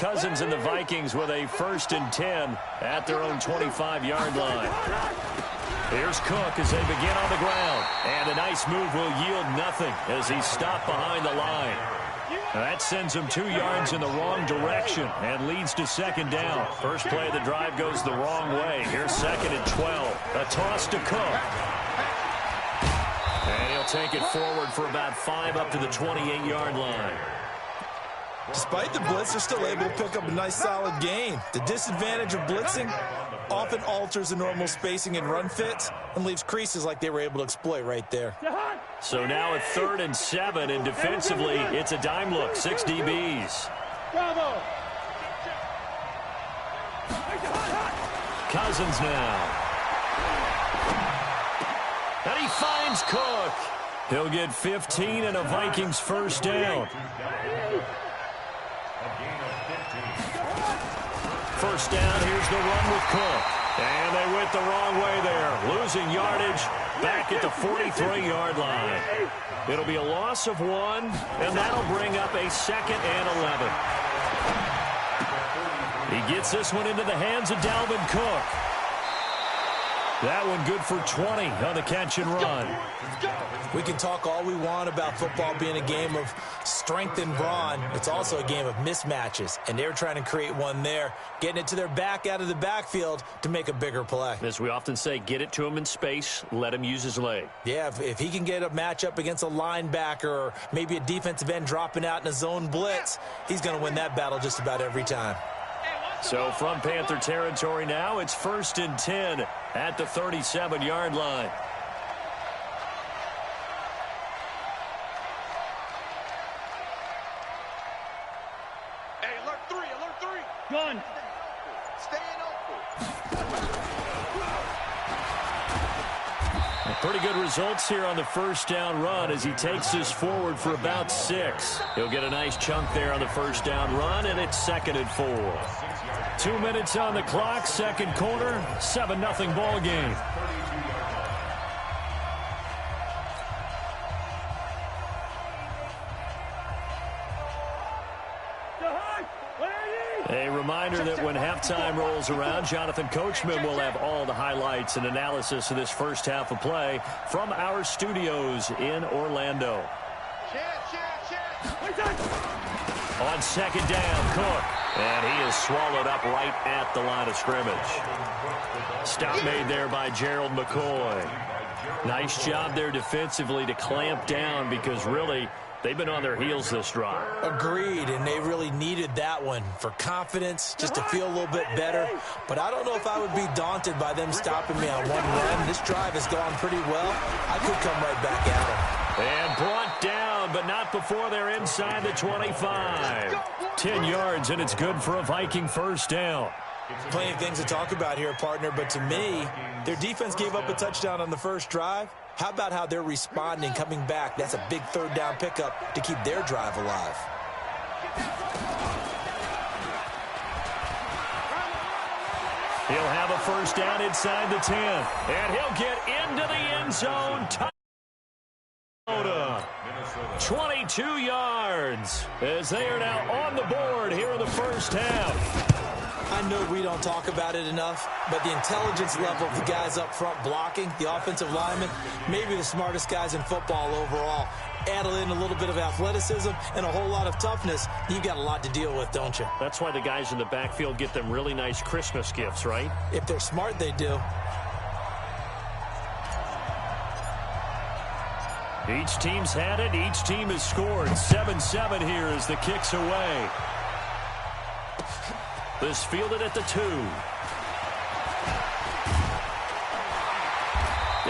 S2: Cousins and the Vikings with a 1st and 10 at their own 25-yard line. Here's Cook as they begin on the ground. And a nice move will yield nothing as he's stopped behind the line. That sends him 2 yards in the wrong direction and leads to 2nd down. First play of the drive goes the wrong way. Here's 2nd and 12. A toss to Cook. And he'll take it forward for about 5 up to the 28-yard line.
S3: Despite the blitz, they're still able to pick up a nice solid gain. The disadvantage of blitzing often alters the normal spacing and run fits and leaves creases like they were able to exploit right there.
S2: So now a 3rd and 7, and defensively, it's a dime look. 6 DBs.
S5: Bravo.
S2: Cousins now. And he finds Cook. He'll get 15 and a Vikings 1st down. 1st down, here's the run with Cook. And they went the wrong way there. Losing yardage back at the 43-yard line. It'll be a loss of 1, and that'll bring up a 2nd and 11. He gets this one into the hands of Dalvin Cook. That one good for 20 on the catch and run.
S3: We can talk all we want about football being a game of strength and brawn. It's also a game of mismatches, and they're trying to create one there, getting it to their back out of the backfield to make a bigger play.
S2: As we often say, get it to him in space, let him use his leg.
S3: Yeah, if he can get a matchup against a linebacker or maybe a defensive end dropping out in a zone blitz, he's going to win that battle just about every time.
S2: So from Panther territory now, it's 1st and 10 at the 37-yard line.
S1: Hey, alert 3, alert 3.
S5: Gun.
S1: Staying open.
S2: Pretty good results here on the 1st down run as he takes this forward for about 6. He'll get a nice chunk there on the 1st down run, and it's 2nd and 4. 2 minutes on the clock, 2nd quarter, 7-0 ball game. A reminder that when halftime rolls around, Jonathan Coachman will have all the highlights and analysis of this first half of play from our studios in Orlando. On 2nd down, Cook. And he is swallowed up right at the line of scrimmage. Stop made there by Gerald McCoy. Nice job there defensively to clamp down because really they've been on their heels this drive.
S3: Agreed, and they really needed that one for confidence, just to feel a little bit better. But I don't know if I would be daunted by them stopping me on one run. This drive has gone pretty well. I could come right back at them.
S2: And brought down, but not before they're inside the 25. 10 yards, and it's good for a Viking 1st down.
S3: Plenty of things to talk about here, partner, but to me, their defense gave up a touchdown on the first drive. How about how they're responding, coming back? That's a big 3rd down pickup to keep their drive alive.
S2: He'll have a 1st down inside the 10, and he'll get into the end zone. 22 yards as they are now on the board here in the 1st half.
S3: I know we don't talk about it enough, but the intelligence level of the guys up front blocking, the offensive linemen, maybe the smartest guys in football overall. Add in a little bit of athleticism and a whole lot of toughness, you've got a lot to deal with, don't you?
S2: That's why the guys in the backfield get them really nice Christmas gifts, right?
S3: If they're smart, they do.
S2: Each team's had it. Each team has scored. 7-7 here as the kick's away. This fielded at the 2.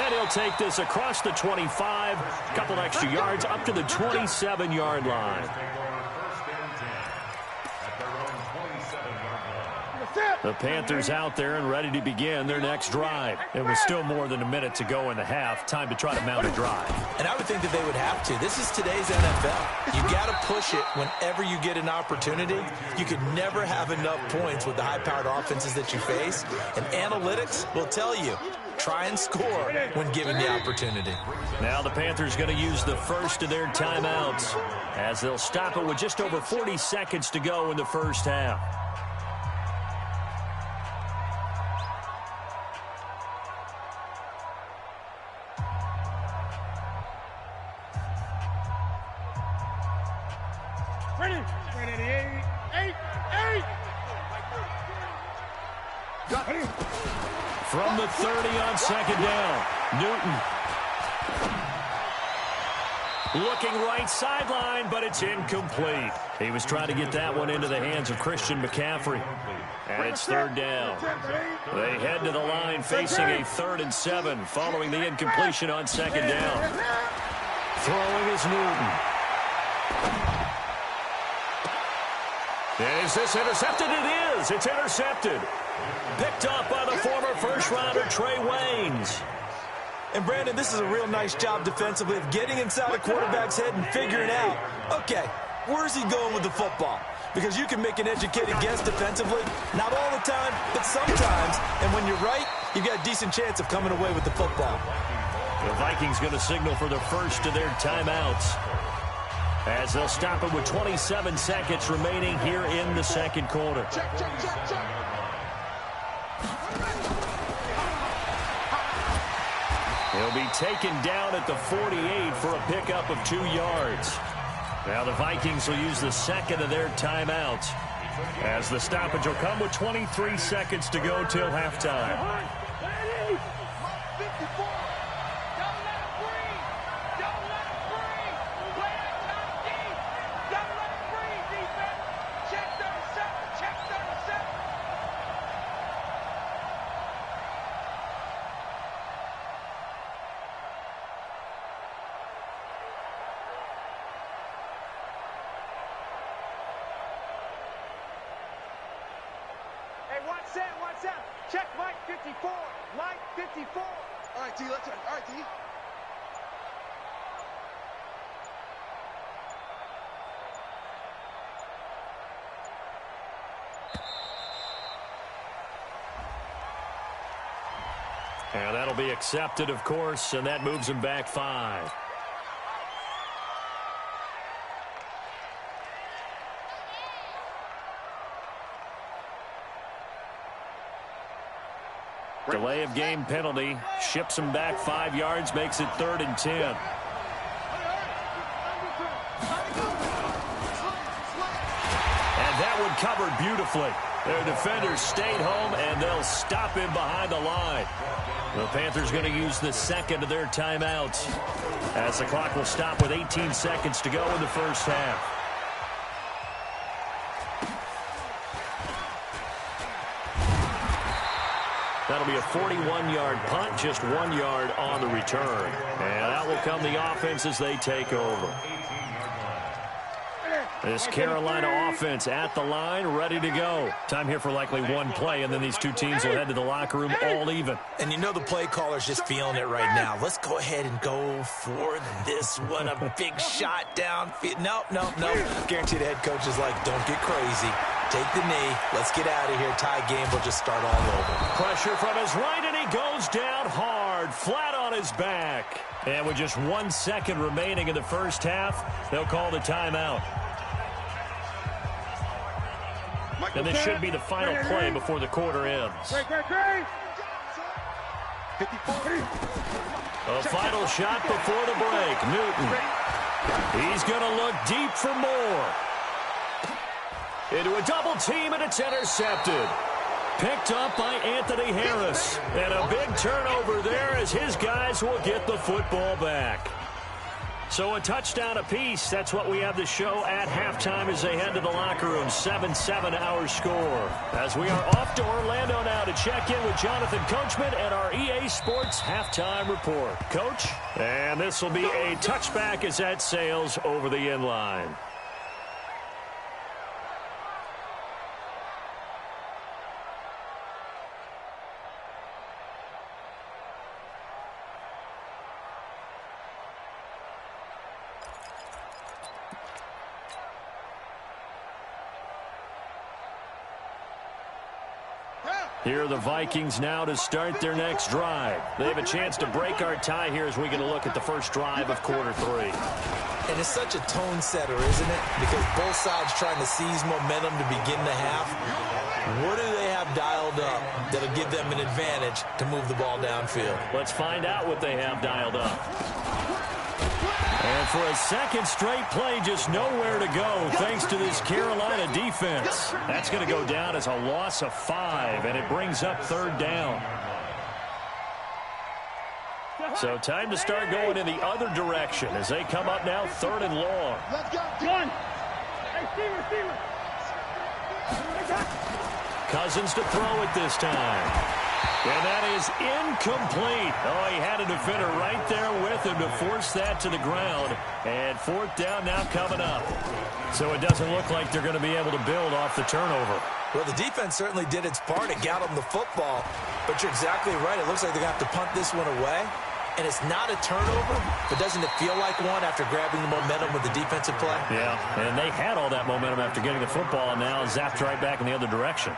S2: And he'll take this across the 25. A couple extra yards up to the 27-yard line. The Panthers out there and ready to begin their next drive. It was still more than a minute to go in the half. Time to try to mount a drive.
S3: And I would think that they would have to. This is today's NFL. You got to push it whenever you get an opportunity. You could never have enough points with the high-powered offenses that you face. And analytics will tell you, try and score when given the opportunity.
S2: Now the Panthers going to use the first of their timeouts as they'll stop it with just over 40 seconds to go in the first half.
S5: Ready. Eight.
S2: From the 30 on second down, Newton. Looking right sideline, but it's incomplete. He was trying to get that one into the hands of Christian McCaffrey. And it's third down. They head to the line facing a 3rd and 7 following the incompletion on second down. Throwing is Newton. Is this intercepted? It is. It's intercepted. Picked up by the former first-rounder Trey Waynes.
S3: And, Brandon, this is a real nice job defensively of getting inside a quarterback's head and figuring out, okay, where's he going with the football? Because you can make an educated guess defensively, not all the time, but sometimes. And when you're right, you've got a decent chance of coming away with the football.
S2: The Vikings going to signal for the first of their timeouts as they'll stop it with 27 seconds remaining here in the second quarter. He'll be taken down at the 48 for a pickup of 2 yards. Now the Vikings will use the second of their timeouts as the stoppage will come with 23 seconds to go till halftime.
S1: Watch out. Check Mike 54. Mike 54. All right, T, let's go. All right, T.
S2: And that'll be accepted, of course, and that moves him back 5. Delay of game penalty ships him back 5 yards, makes it 3rd and 10. And that one covered beautifully. Their defenders stayed home, and they'll stop him behind the line. The Panthers going to use the second of their timeouts as the clock will stop with 18 seconds to go in the first half. That'll be a 41-yard punt, just 1 yard on the return. And out will come the offense as they take over. This Carolina offense at the line, ready to go. Time here for likely one play, and then these two teams will head to the locker room all even.
S3: And you know the play caller's just feeling it right now. Let's go ahead and go for this one. A big shot downfield. No. Guarantee the head coach is like, don't get crazy. Take the knee. Let's get out of here. Tie game. We'll just start all over.
S2: Pressure from his right, and he goes down hard, flat on his back. And with just 1 second remaining in the first half, they'll call the timeout. And this should be the final play before the quarter ends. A final shot before the break. Newton. He's going to look deep for more. Into a double team, and it's intercepted. Picked up by Anthony Harris. And a big turnover there as his guys will get the football back. So a touchdown apiece. That's what we have to show at halftime as they head to the locker room. 7-7 our score. As we are off to Orlando now to check in with Jonathan Coachman and our EA Sports halftime report. Coach, and this will be a touchback as that sails over the end line. Here are the Vikings now to start their next drive. They have a chance to break our tie here as we get a look at the first drive of quarter 3.
S3: And it's such a tone setter, isn't it? Because both sides trying to seize momentum to begin the half. What do they have dialed up that'll give them an advantage to move the ball downfield?
S2: Let's find out what they have dialed up. And for a second straight play, just nowhere to go thanks to this Carolina defense. That's going to go down as a loss of 5, and it brings up 3rd down. So time to start going in the other direction as they come up now 3rd and long.
S5: One. Hey, Steven.
S2: Cousins to throw it this time. And that is incomplete. Oh, he had a defender right there with him to force that to the ground. And 4th down now coming up. So it doesn't look like they're going to be able to build off the turnover.
S3: Well, the defense certainly did its part. It got them the football. But you're exactly right. It looks like they're going to have to punt this one away. And it's not a turnover, but doesn't it feel like one after grabbing the momentum with the defensive play?
S2: Yeah, and they had all that momentum after getting the football, and now zapped right back in the other direction.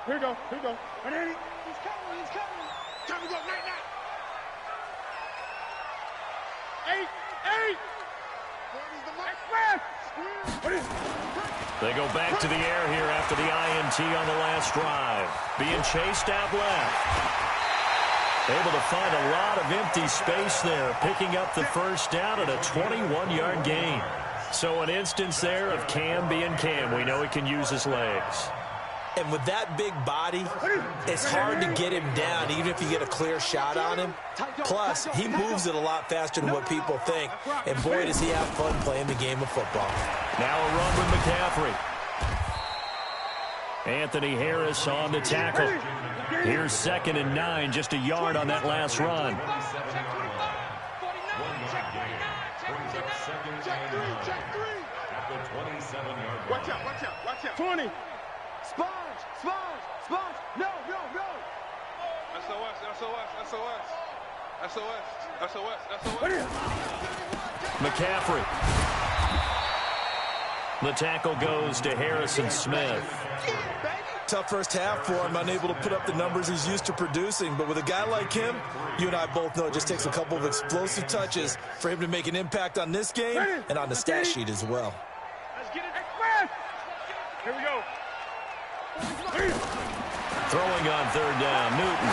S5: Here we go. And then he's coming. Time to go right now. 8.
S2: They go back to the air here after the INT on the last drive. Being chased out left. Able to find a lot of empty space there, picking up the 1st down at a 21-yard gain. So an instance there of Cam being Cam. We know he can use his legs.
S3: And with that big body, it's hard to get him down, even if you get a clear shot on him. Plus, he moves it a lot faster than what people think. And boy, does he have fun playing the game of football.
S2: Now a run with McCaffrey. Anthony Harris on the tackle. Here's 2nd and 9, just a yard on that last run.
S1: Watch out.
S5: 20.
S1: Sponge. No. SOS.
S2: McCaffrey. The tackle goes to Harrison Smith.
S3: Tough first half for him, unable to put up the numbers he's used to producing. But with a guy like him, you and I both know it just takes a couple of explosive touches for him to make an impact on this game and on the stat sheet as well.
S5: Let's get it express. Here we go.
S2: Throwing on 3rd down, Newton.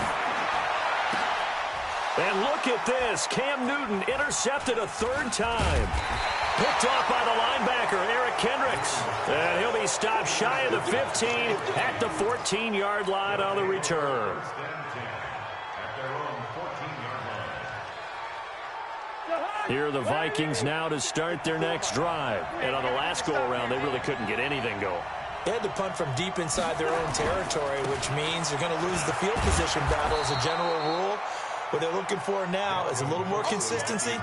S2: And look at this. Cam Newton intercepted a 3rd time. Picked off by the linebacker, Eric Kendricks. And he'll be stopped shy of the 15 at the 14-yard line on the return. Here are the Vikings now to start their next drive. And on the last go-around, they really couldn't get anything going.
S3: They had to punt from deep inside their own territory, which means they're going to lose the field position battle as a general rule. What they're looking for now is a little more consistency,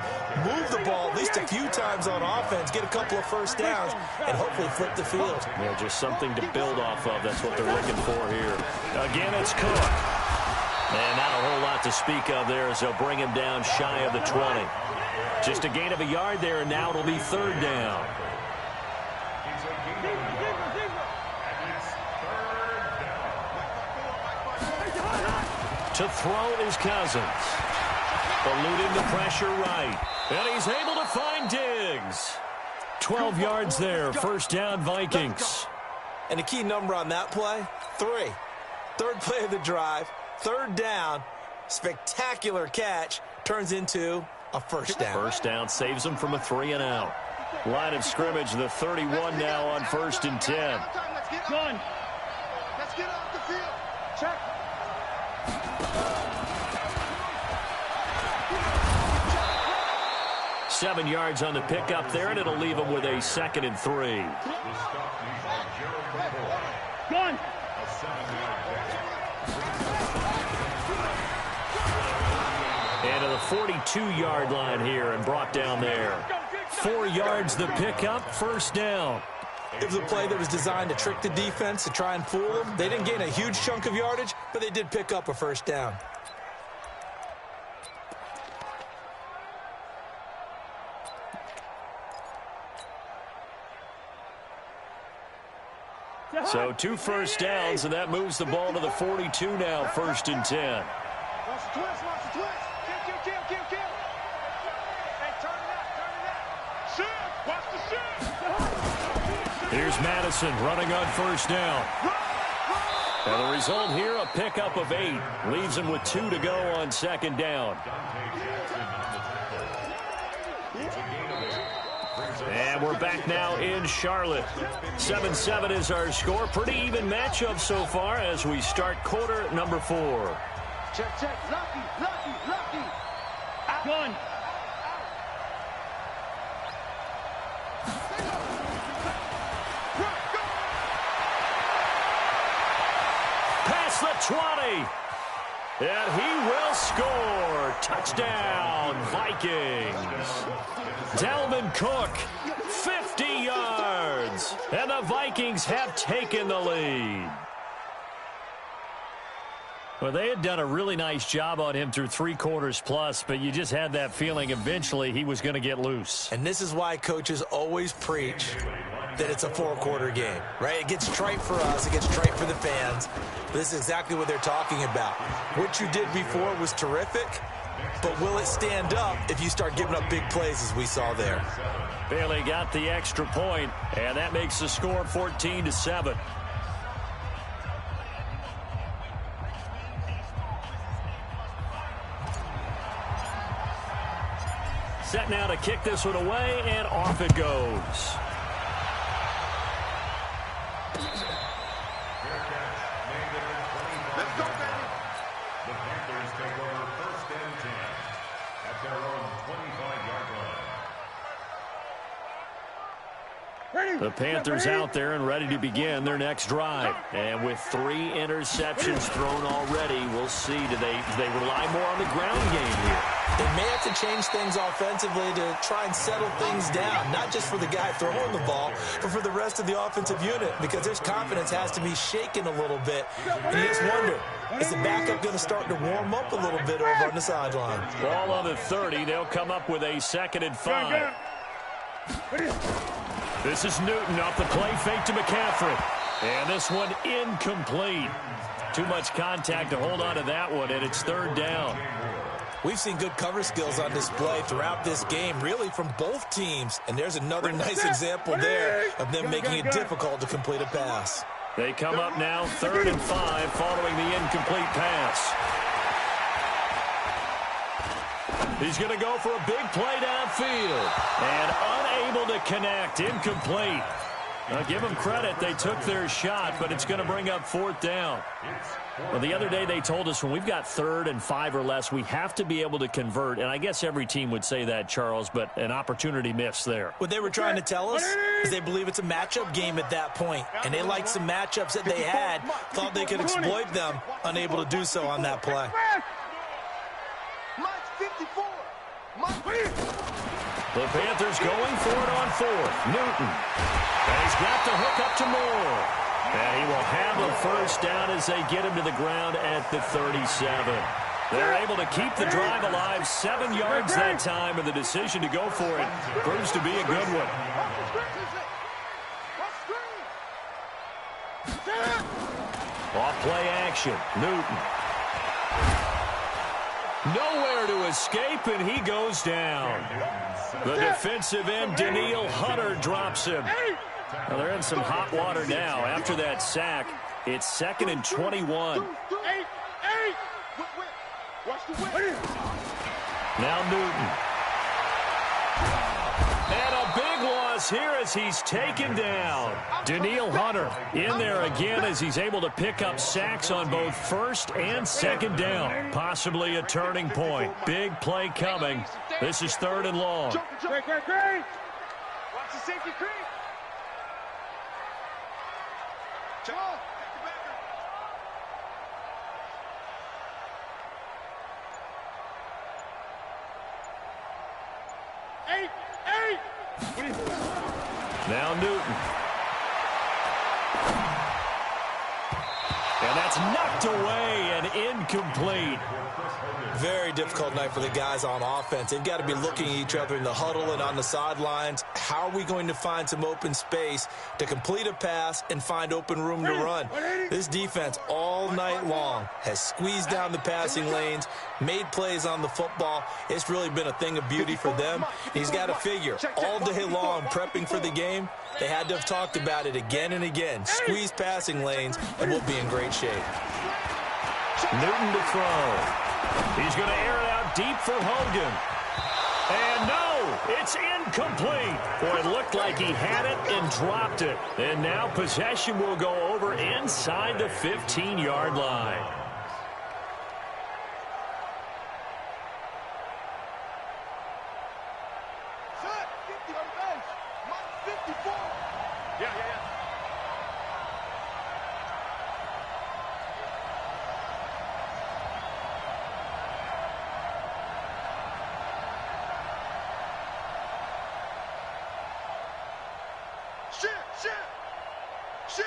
S3: move the ball at least a few times on offense, get a couple of 1st downs, and hopefully flip the field.
S2: Yeah, just something to build off of. That's what they're looking for here. Again, it's Cook. And not a whole lot to speak of there as they'll bring him down shy of the 20. Just a gain of a yard there, and now it'll be 3rd down. To throw is Cousins. Eluding the pressure right. And he's able to find Diggs. 12 yards there. 1st down, Vikings.
S3: And the key number on that play, 3. 3rd play of the drive, 3rd down, spectacular catch, turns into a 1st down.
S2: 1st down saves him from a 3-and-out. Line of scrimmage, the 31 now on 1st and 10.
S5: Done.
S1: Let's get off the field. Check.
S2: 7 yards on the pickup there, and it'll leave him with a 2nd and 3.
S5: Done.
S2: And to the 42-yard line here and brought down there. 4 yards the pickup, 1st down.
S3: It was a play that was designed to trick the defense, to try and fool them. They didn't gain a huge chunk of yardage, but they did pick up a 1st down.
S2: So 2 first downs, and that moves the ball to the 42 now, 1st and 10.
S5: Watch the twist, watch the twist. Kill. Hey, turn it out. Shift, watch the shift.
S2: Here's Madison running on 1st down. And the result here, a pickup of 8. Leaves him with 2 to go on 2nd down. And we're back now in Charlotte. 7-7 is our score. Pretty even matchup so far as we start quarter number 4.
S5: Check. Lucky. Gun.
S2: Past the 20. And he will score. Touchdown, Vikings. Dalvin Cook, 50 yards. And the Vikings have taken the lead. Well, they had done a really nice job on him through 3 quarters plus, but you just had that feeling eventually he was going to get loose.
S3: And this is why coaches always preach that it's a 4-quarter game, right? It gets trite for us. It gets trite for the fans. But this is exactly what they're talking about. What you did before was terrific, but will it stand up if you start giving up big plays as we saw there?
S2: Bailey got the extra point, and that makes the score 14-7. Set now to kick this one away, and off it goes.
S1: Let's go, baby.
S4: The Panthers take over 1st and 10 at their own 25-yard line.
S2: The Panthers out there and ready to begin their next drive. And with 3 interceptions thrown already, we'll see. Do they rely more on the ground game here?
S3: They may have to change things offensively to try and settle things down, not just for the guy throwing the ball, but for the rest of the offensive unit, because his confidence has to be shaken a little bit. And you just wonder, is the backup going to start to warm up a little bit over on the sideline?
S2: Ball on the 30. They'll come up with a 2nd and 5. This is Newton off the play fake to McCaffrey. And this one incomplete. Too much contact to hold on to that one, and it's 3rd down.
S3: We've seen good cover skills on display throughout this game, really from both teams. And there's another nice example there of them making it difficult to complete a pass.
S2: They come up now 3rd and 5 following the incomplete pass. He's going to go for a big play downfield. And unable to connect. Incomplete. Now, give them credit. They took their shot, but it's going to bring up 4th down. Well, the other day they told us when we've got 3rd and 5 or less, we have to be able to convert. And I guess every team would say that, Charles, but an opportunity missed there.
S3: What they were trying to tell us is they believe it's a matchup game at that point. And they liked some matchups that they had, thought they could exploit them, unable to do so on that play.
S5: Mike's 54.
S2: The Panthers going for it on 4th. Newton. And he's got the hook up to Moore. And he will have a 1st down as they get him to the ground at the 37. They're able to keep the drive alive, 7 yards that time, and the decision to go for it proves to be a good one. Off play action. Newton. Nowhere to escape, and he goes down. The defensive end, Daniil Hunter, drops him. Well, they're in some hot water now. After that sack, it's 2nd and 21. Now Newton. And a big loss here as he's taken down. Daniil Hunter in there again as he's able to pick up sacks on both 1st and 2nd down. Possibly a turning point. Big play coming. This is 3rd and long.
S5: Great. Watch the safety creep. Charles, eight.
S2: Now Newton. And That's knocked away and incomplete.
S3: Very difficult night for the guys on offense. They've got to be looking at each other in the huddle and on the sidelines. How are we going to find some open space to complete a pass and find open room to run? This defense all night long has squeezed down the passing lanes, made plays on the football. It's really been a thing of beauty for them. He's got to figure all day long prepping for the game. They had to have talked about it again and again. Squeeze passing lanes, and we'll be in great shape.
S2: Newton to throw. He's going to air it out deep for Hogan. And no, it's incomplete. Boy, it looked like he had it and dropped it. And now possession will go over inside the 15-yard line.
S1: Set, 50 on the bench. Minus 54. Yeah. Shit.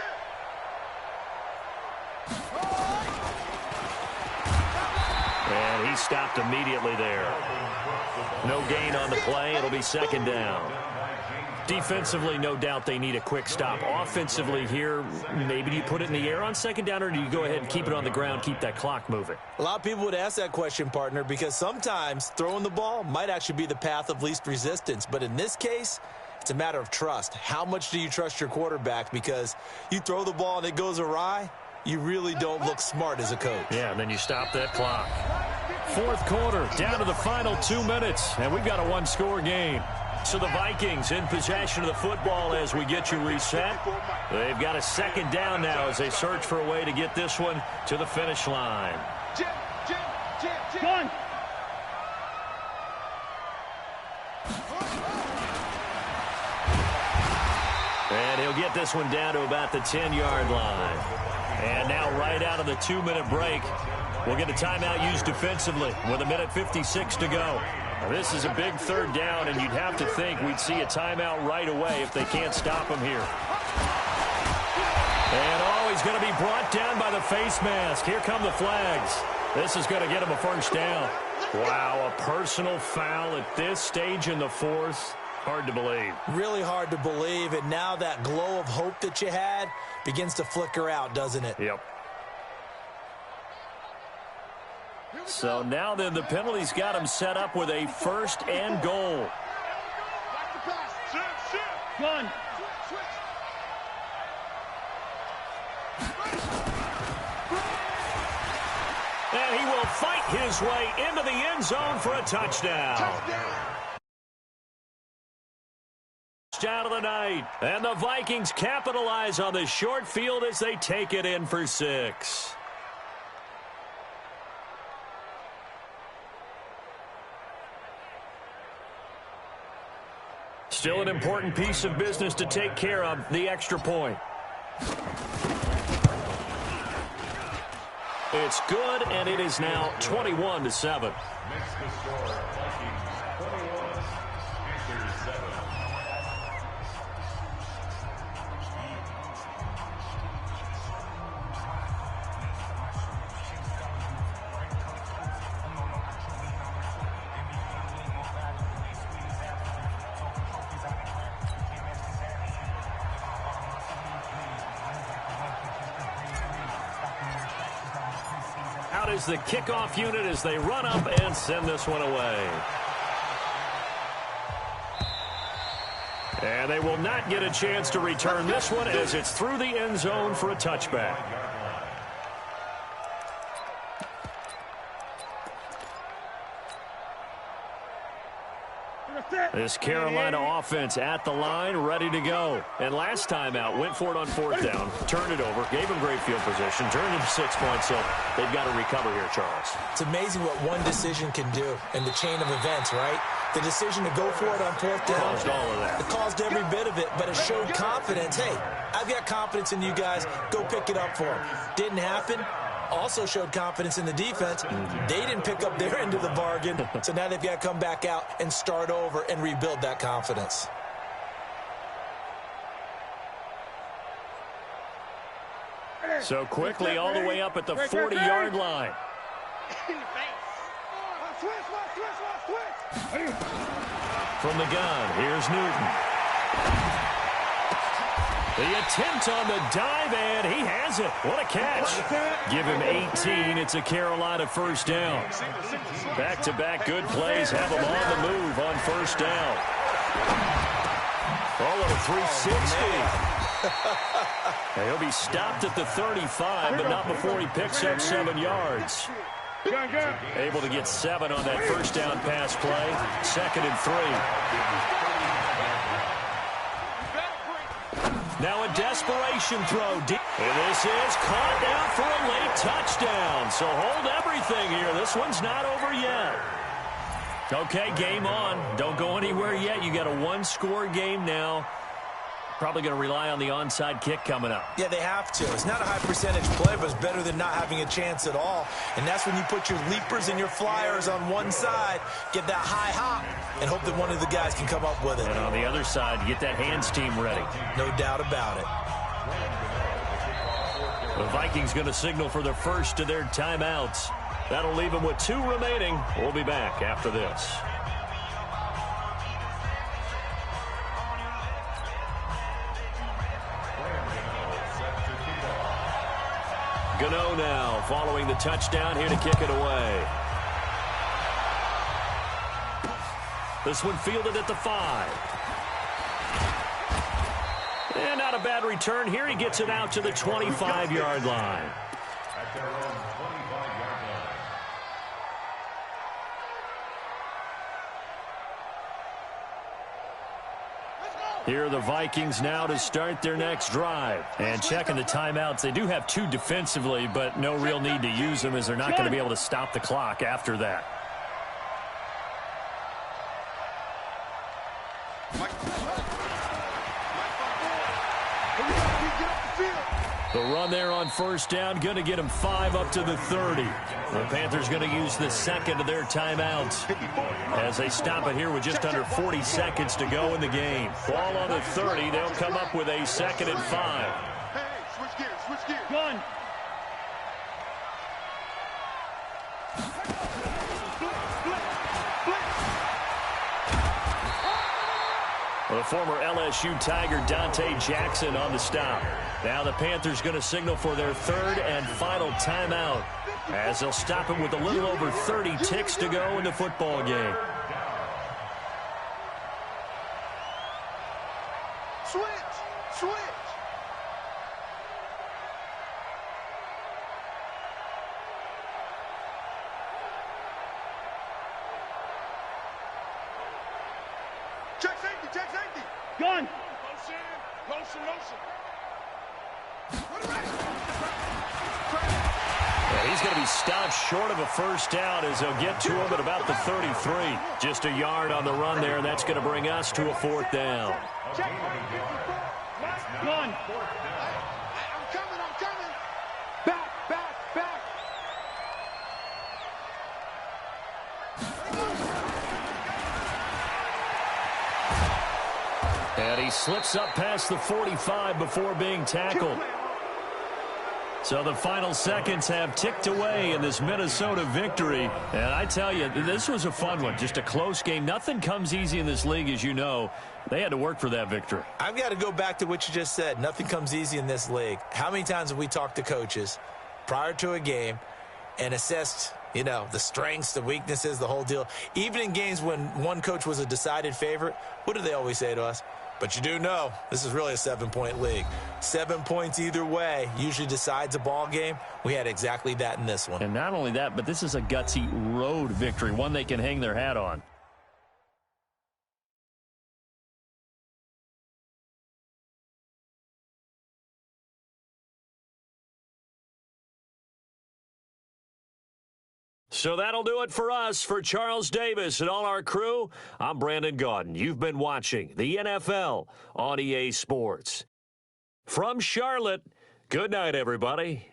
S2: And he stopped immediately there. No gain on the play. It'll be second down. Defensively, no doubt they need a quick stop. Offensively here, maybe do you put it in the air on second down, or do you go ahead and keep it on the ground, keep that clock moving?
S3: A lot of people would ask that question, partner, because sometimes throwing the ball might actually be the path of least resistance. But in this case, it's a matter of trust. How much do you trust your quarterback? Because you throw the ball and it goes awry, you really don't look smart as a coach.
S2: Yeah, and then you stop that clock. Fourth quarter, down to the final 2 minutes, and we've got a one-score game. So the Vikings in possession of the football as we get you reset. They've got a second down now as they search for a way to get this one to the finish line.
S5: One.
S2: And he'll get this one down to about the 10-yard line. And now right out of the 2-minute break, we'll get a timeout used defensively with 1:56 to go. Now, this is a big third down, and you'd have to think we'd see a timeout right away if they can't stop him here. And, he's going to be brought down by the face mask. Here come the flags. This is going to get him a first down. Wow, a personal foul at this stage in the fourth. Hard to believe. Really hard to believe, and now that glow of hope that you had begins to flicker out, doesn't it? Yep. So now then the penalty's got him set up with a first and goal.
S5: One.
S2: And he will fight his way into the end zone for a touchdown. Touchdown of the night. And the Vikings capitalize on the short field as they take it in for 6. Still an important piece of business to take care of, the extra point. It's good, and it is now 21-7. Out is the kickoff unit as they run up and send this one away. And they will not get a chance to return this one as it's through the end zone for a touchback. This Carolina offense at the line, ready to go. And last time out, went for it on fourth down, turned it over, gave them great field position, turned it to 6 points, so they've got to recover here, Charles. It's amazing what one decision can do in the chain of events, right? The decision to go for it on fourth down. Caused all of that. It caused every bit of it, but it showed confidence. Hey, I've got confidence in you guys. Go pick it up for them. Didn't happen. Also showed confidence in the defense. They didn't pick up their end of the bargain, so now they've got to come back out and start over and rebuild that confidence. So quickly all the way up at the 40-yard line. From the gun, here's Newton. The attempt on the dive, and he has it. What a catch. Give him 18. It's a Carolina first down. Back-to-back good plays have him on the move on first down. Oh, what a 360. He'll be stopped at the 35, but not before he picks up 7 yards. Able to get 7 on that first down pass play. 2nd and 3. Now a desperation throw deep. And this is caught down for a late touchdown. So hold everything here. This one's not over yet. Okay, game on. Don't go anywhere yet. You got a one-score game now. Probably going to rely on the onside kick coming up.
S3: Yeah, they have to. It's not a high percentage play, but it's better than not having a chance at all. And that's when you put your leapers and your flyers on one side, get that high hop, and hope that one of the guys can come up with it.
S2: And on the other side, get that hands team ready.
S3: No doubt about it.
S2: The Vikings going to signal for their first of their timeouts. That'll leave them with 2 remaining. We'll be back after this. Gano now following the touchdown here to kick it away. This one fielded at the 5. And not a bad return here. He gets it out to the 25-yard line.
S4: At their own 25-yard line.
S2: Here are the Vikings now to start their next drive. And checking the timeouts, they do have 2 defensively, but no real need to use them as they're not going to be able to stop the clock after that. The run there on first down, going to get them 5 up to the 30. The Panthers going to use the second of their timeouts as they stop it here with just under 40 seconds to go in the game. Ball on the 30, they'll come up with a 2nd and 5.
S1: Hey, switch gears, switch gears.
S5: Gun.
S2: The former LSU Tiger Dante Jackson on the stop. Now the Panthers going to signal for their 3rd and final timeout as they'll stop it with a little over 30 ticks to go in the football game.
S1: Switch, switch. Check safety, check safety.
S5: Gun.
S1: Motion, motion, motion.
S2: And he's going to be stopped short of a first down as they'll get to him at about the 33. Just a yard on the run there, and that's going to bring us to a 4th down.
S5: Check. Gun.
S1: I'm coming, I'm coming. Back, back, back.
S2: And he slips up past the 45 before being tackled. So the final seconds have ticked away in this Minnesota victory. And I tell you, this was a fun one. Just a close game. Nothing comes easy in this league, as you know. They had to work for that victory.
S3: I've got to go back to what you just said. Nothing comes easy in this league. How many times have we talked to coaches prior to a game and assessed, you know, the strengths, the weaknesses, the whole deal? Even in games when one coach was a decided favorite, what do they always say to us? But you do know this is really a 7-point league. 7 points either way usually decides a ball game. We had exactly that in this one.
S2: And not only that, but this is a gutsy road victory, one they can hang their hat on. So that'll do it for us. For Charles Davis and all our crew, I'm Brandon Gaudin. You've been watching the NFL on EA Sports. From Charlotte, good night, everybody.